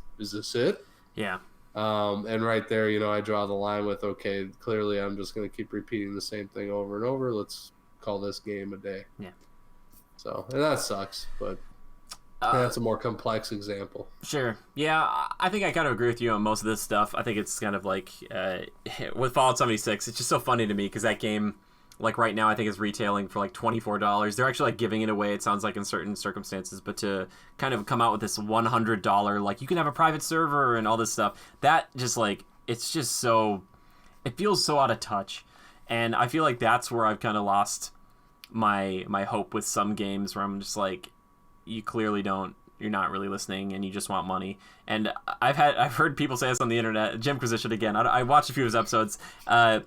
it? Yeah. And right there, I draw the line with, okay, clearly I'm just going to keep repeating the same thing over and over. Let's call this game a day. Yeah. So, and that sucks, but that's a more complex example. Sure. Yeah, I think I kind of agree with you on most of this stuff. I think it's kind of like with Fallout 76, it's just so funny to me because that game, like right now, I think is retailing for like $24. They're actually like giving it away, it sounds like, in certain circumstances, but to kind of come out with this $100, like you can have a private server and all this stuff, that just like, it's just so, it feels so out of touch. And I feel like that's where I've kind of lost my hope with some games, where I'm just like, you clearly don't, you're not really listening and you just want money. And I've heard people say this on the internet. Jimquisition again, I watched a few of his episodes. I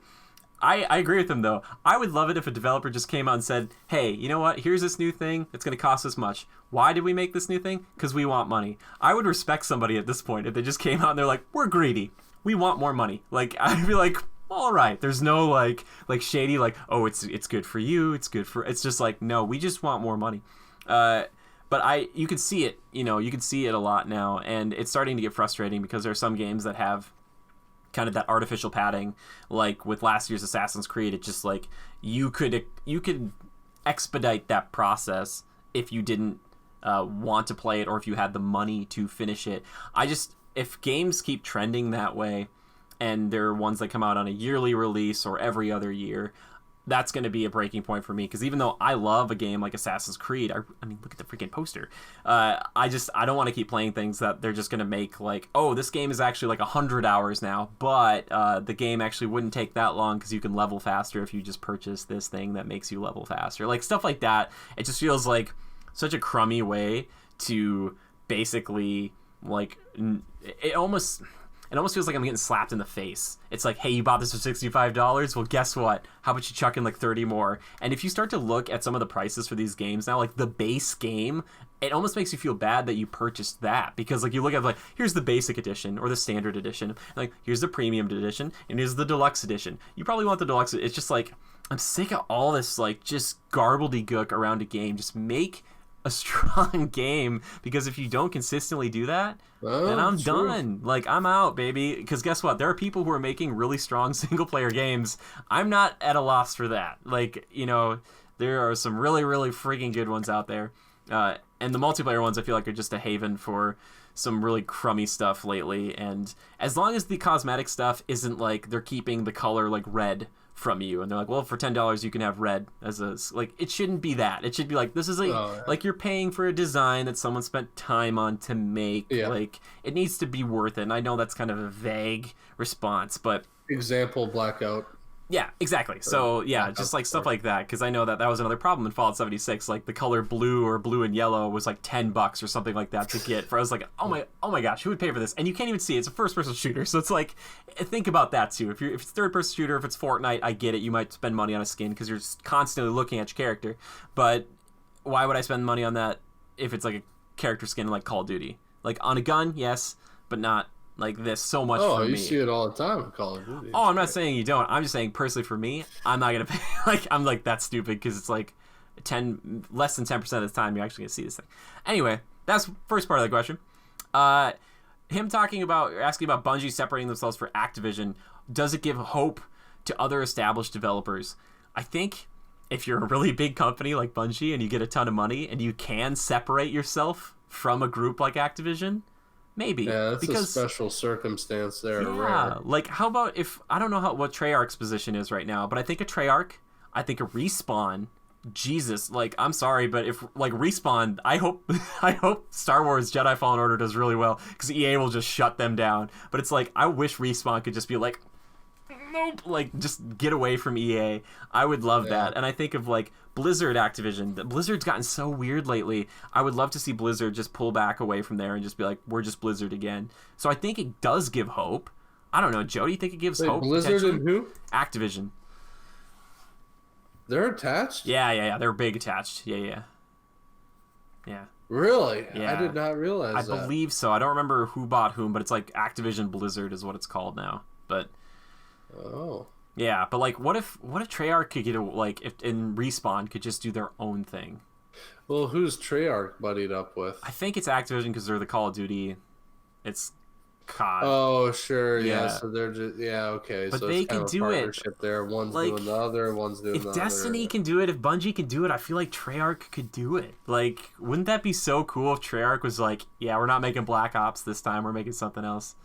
agree with him, though. I would love it if a developer just came out and said, hey, you know what? Here's this new thing. It's going to cost us much. Why did we make this new thing? Because we want money. I would respect somebody at this point if they just came out and they're like, we're greedy. We want more money. Like, I'd be like, all right. There's no like shady, like, oh, it's good for you. It's just like, no, we just want more money. But you could see it, you can see it a lot now. And it's starting to get frustrating because there are some games that have kind of that artificial padding, like with last year's Assassin's Creed. It's just like you could expedite that process if you didn't want to play it, or if you had the money to finish it. If games keep trending that way, and there are ones that come out on a yearly release or every other year, that's going to be a breaking point for me. Because even though I love a game like Assassin's Creed, I mean, look at the freaking poster. I don't want to keep playing things that they're just going to make like, oh, this game is actually like 100 hours now, but the game actually wouldn't take that long because you can level faster if you just purchase this thing that makes you level faster. Like stuff like that. It just feels like such a crummy way to basically like, it almost feels like I'm getting slapped in the face. It's like, hey, you bought this for $65? Well, guess what? How about you chuck in like 30 more? And if you start to look at some of the prices for these games now, like the base game, it almost makes you feel bad that you purchased that. Because like you look at like, here's the basic edition or the standard edition. And, like, here's the premium edition and here's the deluxe edition. You probably want the deluxe. It's just like, I'm sick of all this like just garbledy-gook around a game. Just make a strong game, because if you don't consistently do that, then I'm done. Like, I'm out, baby. Because guess what? There are people who are making really strong single-player games. I'm not at a loss for that. Like, there are some really, really freaking good ones out there. And the multiplayer ones, I feel like, are just a haven for some really crummy stuff lately. And as long as the cosmetic stuff isn't like they're keeping the color like red from you, and they're like, well, for $10 you can have red as a, like, it shouldn't be that. It should be like, this is like you're paying for a design that someone spent time on to make. Like, it needs to be worth it. And I know that's kind of a vague response, but example, Blackout. Yeah, exactly. So yeah, just like stuff like that, because I know that was another problem in Fallout 76. Like the color blue or blue and yellow was like $10 or something like that to get. I was like, oh my gosh, who would pay for this? And you can't even see it. It's a first-person shooter, so it's like, think about that too. If it's third-person shooter, if it's Fortnite, I get it. You might spend money on a skin because you're just constantly looking at your character. But why would I spend money on that if it's like a character skin like Call of Duty? Like on a gun, yes, but not like this so much for me. Oh, you see it all the time in Call of Duty. Oh, I'm not saying you don't. I'm just saying personally for me, I'm not gonna pay. Like, I'm like, that's stupid, because it's like less than 10% of the time you're actually gonna see this thing. Anyway, that's first part of the question. Him asking about Bungie separating themselves for Activision, does it give hope to other established developers? I think if you're a really big company like Bungie and you get a ton of money and you can separate yourself from a group like Activision, maybe. Yeah, that's a special circumstance there. Yeah, rare. Like, how about if, I don't know what Treyarch's position is right now, but I think a Treyarch, I think a Respawn, Jesus, like, I'm sorry, but if, like, Respawn, I hope Star Wars Jedi Fallen Order does really well, because EA will just shut them down. But it's like, I wish Respawn could just be like, nope, like, just get away from EA. I would love that. And I think of, like, Blizzard Activision. Blizzard's gotten so weird lately. I would love to see Blizzard just pull back away from there and just be like, we're just Blizzard again. So I think it does give hope. I don't know, Joe, do you think it gives hope? Blizzard and who? Activision. They're attached? Yeah. They're big attached. Yeah. Really? Yeah. I did not realize that. I believe so. I don't remember who bought whom, but it's like Activision Blizzard is what it's called now. But oh, Yeah, but like, what if Treyarch could get and Respawn could just do their own thing? Well, who's Treyarch buddied up with? I think it's Activision because they're the Call of Duty. It's COD. Oh, sure, yeah. Yeah. So they're just okay. But So they it's kind could of a do it. partnership there. One's Like, doing the other. One's doing the if other. Destiny can do it, if Bungie can do it, I feel like Treyarch could do it. Like, wouldn't that be so cool if Treyarch was like, yeah, we're not making Black Ops this time, we're making something else?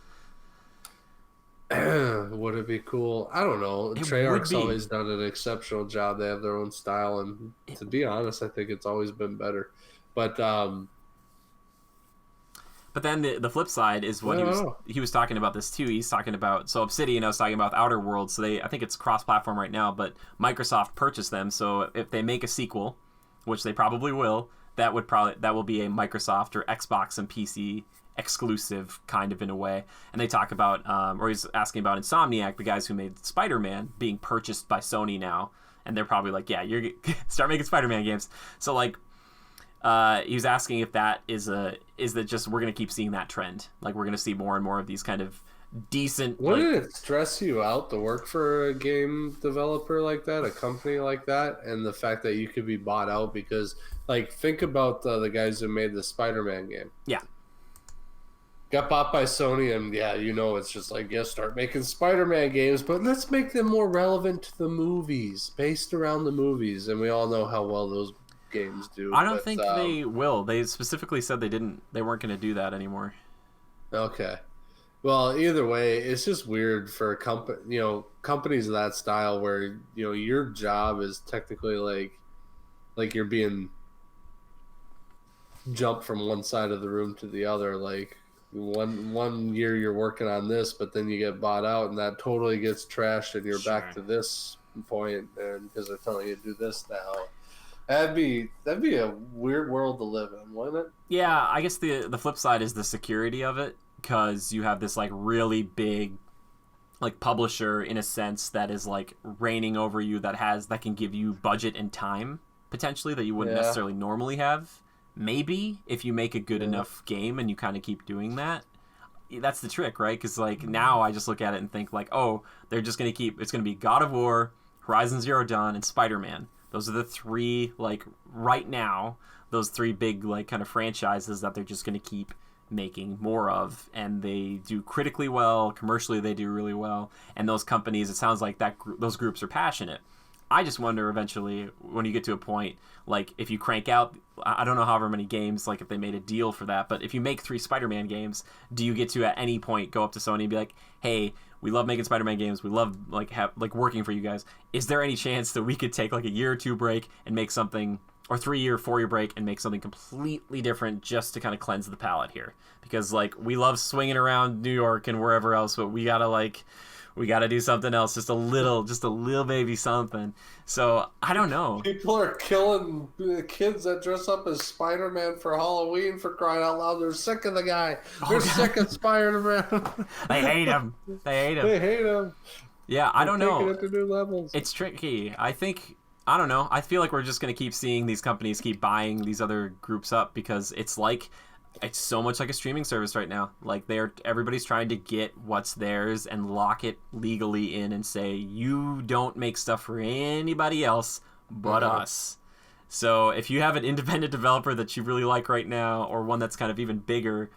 Would it be cool? I don't know. Treyarch's always done an exceptional job. They have their own style, and to be honest, I think it's always been better. But then the flip side is what he was talking about this too. He's talking about, so Obsidian, I was talking about Outer Worlds. So I think it's cross-platform right now, but Microsoft purchased them. So if they make a sequel, which they probably will, that will be a Microsoft or Xbox and PC exclusive kind of in a way. And they talk about, or he's asking about Insomniac, the guys who made Spider-Man, being purchased by Sony now, and they're probably like, yeah, you're start making Spider-Man games. So like, he was asking if that is that just we're gonna keep seeing that trend, like we're gonna see more and more of these kind of decent. Wouldn't it stress you out to work for a game developer like that, a company like that, and the fact that you could be bought out? Because like, think about the guys who made the Spider-Man game. Yeah. Got bought by Sony, and it's just like, start making Spider-Man games, but let's make them more relevant to the movies, based around the movies, and we all know how well those games do. I don't think they will. They specifically said they weren't going to do that anymore. Okay. Well, either way, it's just weird for companies of that style where your job is technically like you're being jumped from one side of the room to the other. Like one year you're working on this, but then you get bought out, and that totally gets trashed, and you're back to this point, and because they're telling you to do this now. That'd be a weird world to live in, wouldn't it? Yeah, I guess the flip side is the security of it, because you have this like really big like publisher in a sense that is like reigning over you, that can give you budget and time potentially that you wouldn't necessarily normally have. Maybe if you make a good enough game and you kind of keep doing that. That's the trick, right? Because like now I just look at it and think like, oh, they're just gonna it's gonna be God of War, Horizon Zero Dawn, and Spider-Man. Those are the three, like, right now, those three big, like, kind of franchises that they're just going to keep making more of. And they do critically well. Commercially, they do really well. And those companies, it sounds like those groups are passionate. I just wonder eventually, when you get to a point, like, if you crank out, I don't know however many games, like, if they made a deal for that, but if you make 3 Spider-Man games, do you get to, at any point, go up to Sony and be like, hey, we love making Spider-Man games. We love working for you guys. Is there any chance that we could take like a year or 2 break and make something, or 3-year, 4-year break and make something completely different just to kind of cleanse the palate here? Because like we love swinging around New York and wherever else, but we gotta do something else, just a little baby something. So I don't know. People are killing kids that dress up as Spider-Man for Halloween, for crying out loud. They're sick of the guy. They're sick of Spider-Man. They hate him. They hate him. Yeah, I don't know. Taking it to new levels. It's tricky. I don't know. I feel like we're just gonna keep seeing these companies keep buying these other groups up, because it's so much like a streaming service right now. Like everybody's trying to get what's theirs and lock it legally in and say, you don't make stuff for anybody else but us. So if you have an independent developer that you really like right now, or one that's kind of even bigger,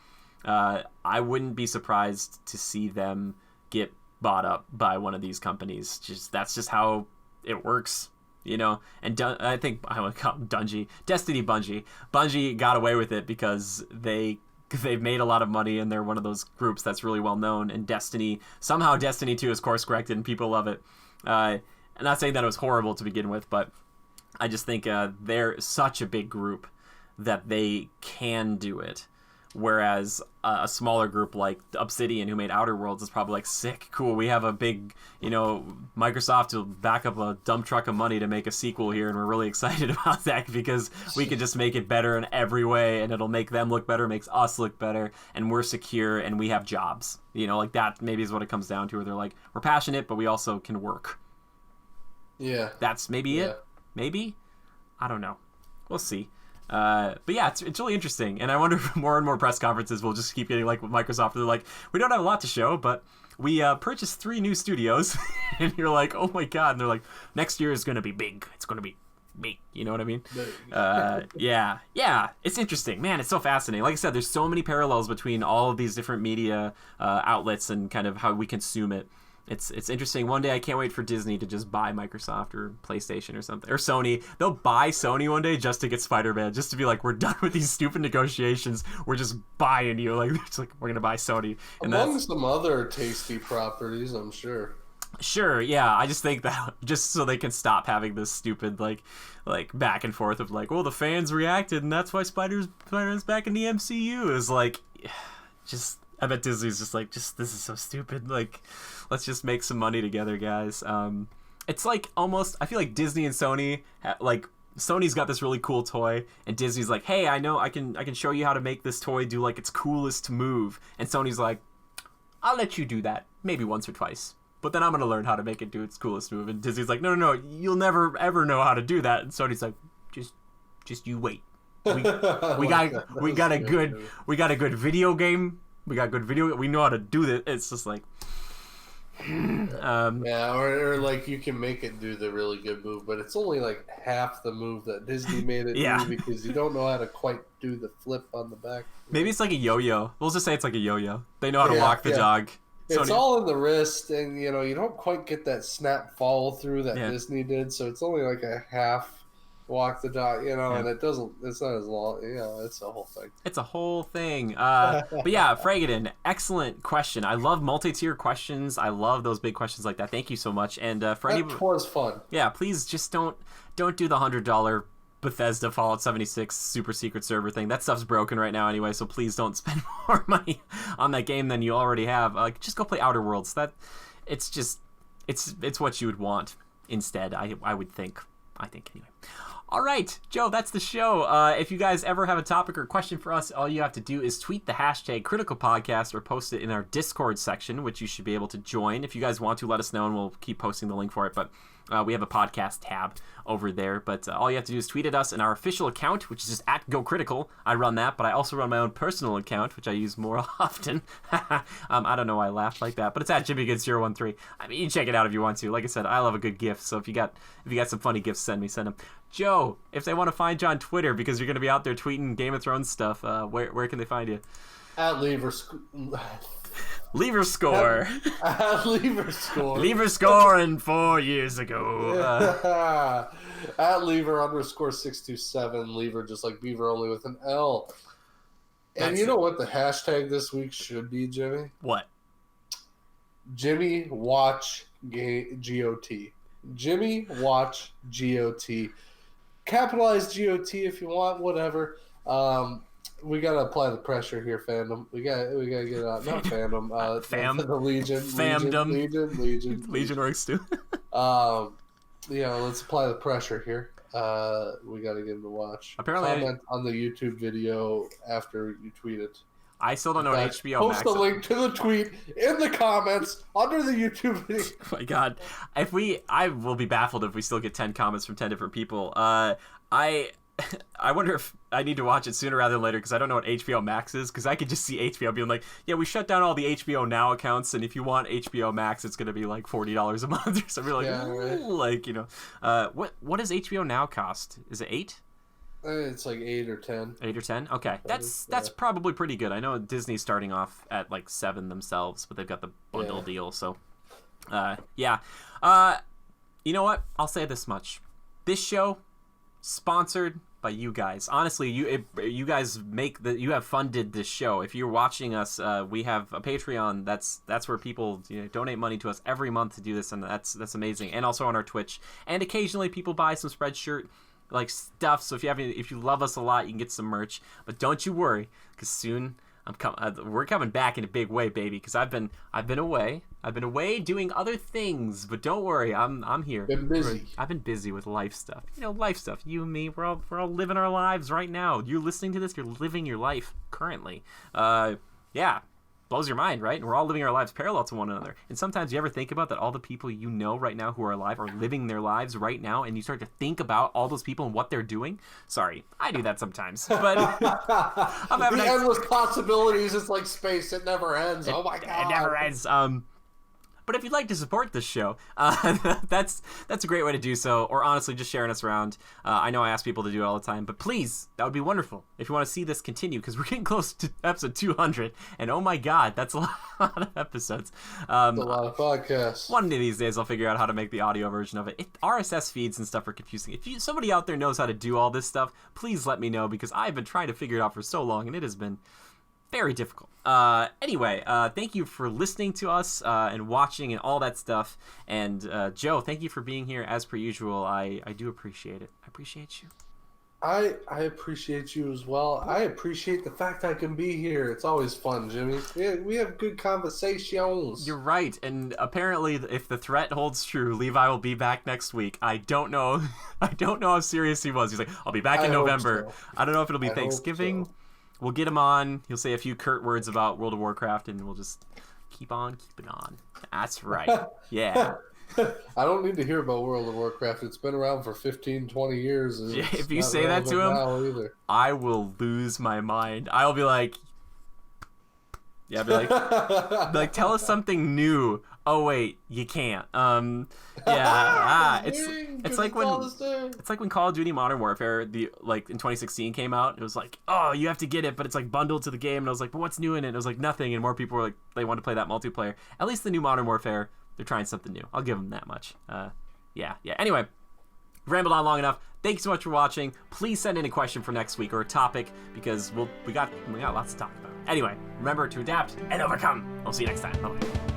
I wouldn't be surprised to see them get bought up by one of these companies. That's just how it works. And I think I would call them Bungie. Bungie got away with it because they've made a lot of money, and they're one of those groups that's really well known. And somehow Destiny 2 is course corrected and people love it. I'm not saying that it was horrible to begin with, but I just think they're such a big group that they can do it. Whereas a smaller group like Obsidian, who made Outer Worlds, is probably like, sick, cool, we have a big, Microsoft will back up a dump truck of money to make a sequel here, and we're really excited about that because we can just make it better in every way, and it'll make them look better, makes us look better, and we're secure, and we have jobs. Like that maybe is what it comes down to, where they're like, we're passionate, but we also can work. Yeah. That's maybe it. Maybe? I don't know. We'll see. But yeah, it's really interesting, and I wonder if more and more press conferences will just keep getting like with Microsoft. They're like, we don't have a lot to show, but we purchased 3 new studios, and you're like, oh my god, and they're like, next year is gonna be big. It's gonna be big. You know what I mean? Yeah, it's interesting, man. It's so fascinating. Like I said, there's so many parallels between all of these different media outlets and kind of how we consume it. It's interesting. One day I can't wait for Disney to just buy Microsoft or PlayStation or something. Or Sony. They'll buy Sony one day just to get Spider-Man. Just to be like, we're done with these stupid negotiations. We're just buying you. Like, it's like we're going to buy Sony. And among some other tasty properties, I'm sure. Sure, yeah. I just think that just so they can stop having this stupid like back and forth of like, well, the fans reacted and that's why Spider-Man's back in the MCU is like, just... I bet Disney's just like, this is so stupid. Like, let's just make some money together, guys. It's like almost, I feel like Disney and Sony, like Sony's got this really cool toy, and Disney's like, hey, I know I can show you how to make this toy do like its coolest move, and Sony's like, I'll let you do that, maybe once or twice, but then I'm gonna learn how to make it do its coolest move. And Disney's like, no, you'll never ever know how to do that. And Sony's like, just you wait. We got a good video game. We got good video. We know how to do this. It's just like, yeah, or like you can make it do the really good move, but it's only like half the move that Disney made it do because you don't know how to quite do the flip on the back. Maybe it's like a yo-yo. We'll just say it's like a yo-yo. They know how to walk the jog. It's all in the wrist, and you don't quite get that snap follow through that Disney did. So it's only like a half walk the dog, and it's not as long, it's a whole thing. It's a whole thing. But yeah, Fragadin, excellent question. I love multi-tier questions. I love those big questions like that. Thank you so much. And for that was fun. Yeah, please just don't do the $100 Bethesda Fallout 76 super secret server thing. That stuff's broken right now anyway, so please don't spend more money on that game than you already have. Just go play Outer Worlds. It's what you would want instead, I would think. I think anyway. All right, Joe, that's the show. If you guys ever have a topic or question for us, all you have to do is tweet the hashtag Critical Podcast or post it in our Discord section, which you should be able to join. If you guys want to, let us know, and we'll keep posting the link for it. But we have a podcast tab over there. But all you have to do is tweet at us in our official account, which is just @GoCritical. I run that, but I also run my own personal account, which I use more often. I don't know why I laughed like that, but it's @JimmyGoods013. I mean, you can check it out if you want to. Like I said, I love a good GIF, so if you got some funny GIFs, send them. Joe, if they want to find you on Twitter, because you're going to be out there tweeting Game of Thrones stuff, where can they find you? At Lever Score. Lever Scoring 4 years ago. At Lever_627. Lever just like Beaver, only with an L. And you know what the hashtag this week should be, Jimmy? What? Jimmy Watch GOT. Jimmy Watch GOT. Capitalize GOT if you want, whatever. We gotta apply the pressure here, fandom. We gotta get it out. Not fandom. The Legion. Famdom. Legion works too. Let's apply the pressure here. We gotta get him to watch. Apparently, comment on the YouTube video after you tweet it. I still don't know what HBO Max. Post a link to the tweet in the comments under the YouTube video. Oh my god. I will be baffled if we still get 10 comments from 10 different people. I wonder if I need to watch it sooner rather than later, because I don't know what HBO Max is, because I could just see HBO being like, yeah, we shut down all the HBO Now accounts, and if you want HBO Max, it's going to be like $40 a month or something. Like, what does HBO Now cost? Is it $8? It's like 8 or 10. 8 or 10? Okay. That's probably pretty good. I know Disney's starting off at like 7 themselves, but they've got the bundle deal, so yeah. You know what? I'll say this much. This show sponsored by you guys. Honestly, you guys you have funded this show. If you're watching us, we have a Patreon. That's where people donate money to us every month to do this, and that's amazing. And also on our Twitch, and occasionally people buy some Spreadshirt like stuff. So if you love us a lot, you can get some merch. But don't you worry, because soon we're coming back in a big way, baby. Because I've been away. I've been away doing other things, but don't worry, I'm here. Been busy. I've been busy with life stuff. Life stuff. You and me, we're all living our lives right now. You're listening to this. You're living your life currently. Yeah. blows your mind, right? And we're all living our lives parallel to one another. And sometimes you ever think about that all the people you know right now who are alive are living their lives right now, and you start to think about all those people and what they're doing. Sorry, I do that sometimes. But I'm having the endless possibilities. It's like space. It never ends. Oh my God. It never ends. But if you'd like to support this show, that's a great way to do so. Or honestly, just sharing us around. I know I ask people to do it all the time, but please, that would be wonderful. If you want to see this continue, because we're getting close to episode 200, and oh my God, that's a lot of episodes. That's a lot of podcasts. One of these days, I'll figure out how to make the audio version of it. RSS feeds and stuff are confusing. If somebody out there knows how to do all this stuff, please let me know, because I've been trying to figure it out for so long, and it has been very difficult. Anyway, thank you for listening to us and watching and all that stuff. And Joe, thank you for being here as per usual. I do appreciate it. I appreciate you. I appreciate you as well. I appreciate the fact I can be here. It's always fun, Jimmy. We have good conversations. You're right. And apparently, if the threat holds true, Levi will be back next week. I don't know. I don't know how serious he was. He's like, I'll be back in November. So. I don't know if it'll be Thanksgiving. We'll get him on. He'll say a few curt words about World of Warcraft, and we'll just keep on keeping on. That's right. Yeah. I don't need to hear about World of Warcraft. It's been around for 15, 20 years. If you say that to him, I will lose my mind. I'll be like, yeah, be like, tell us something new. Oh wait, you can't. It's like when Call of Duty Modern Warfare in 2016 came out. It was like, oh, you have to get it, but it's like bundled to the game. And I was like, but what's new in it? And it was like nothing. And more people were like, they want to play that multiplayer. At least the new Modern Warfare, they're trying something new. I'll give them that much. Yeah. Anyway, rambled on long enough. Thanks so much for watching. Please send in a question for next week or a topic, because we got lots to talk about. Anyway, remember to adapt and overcome. We'll see you next time. Bye.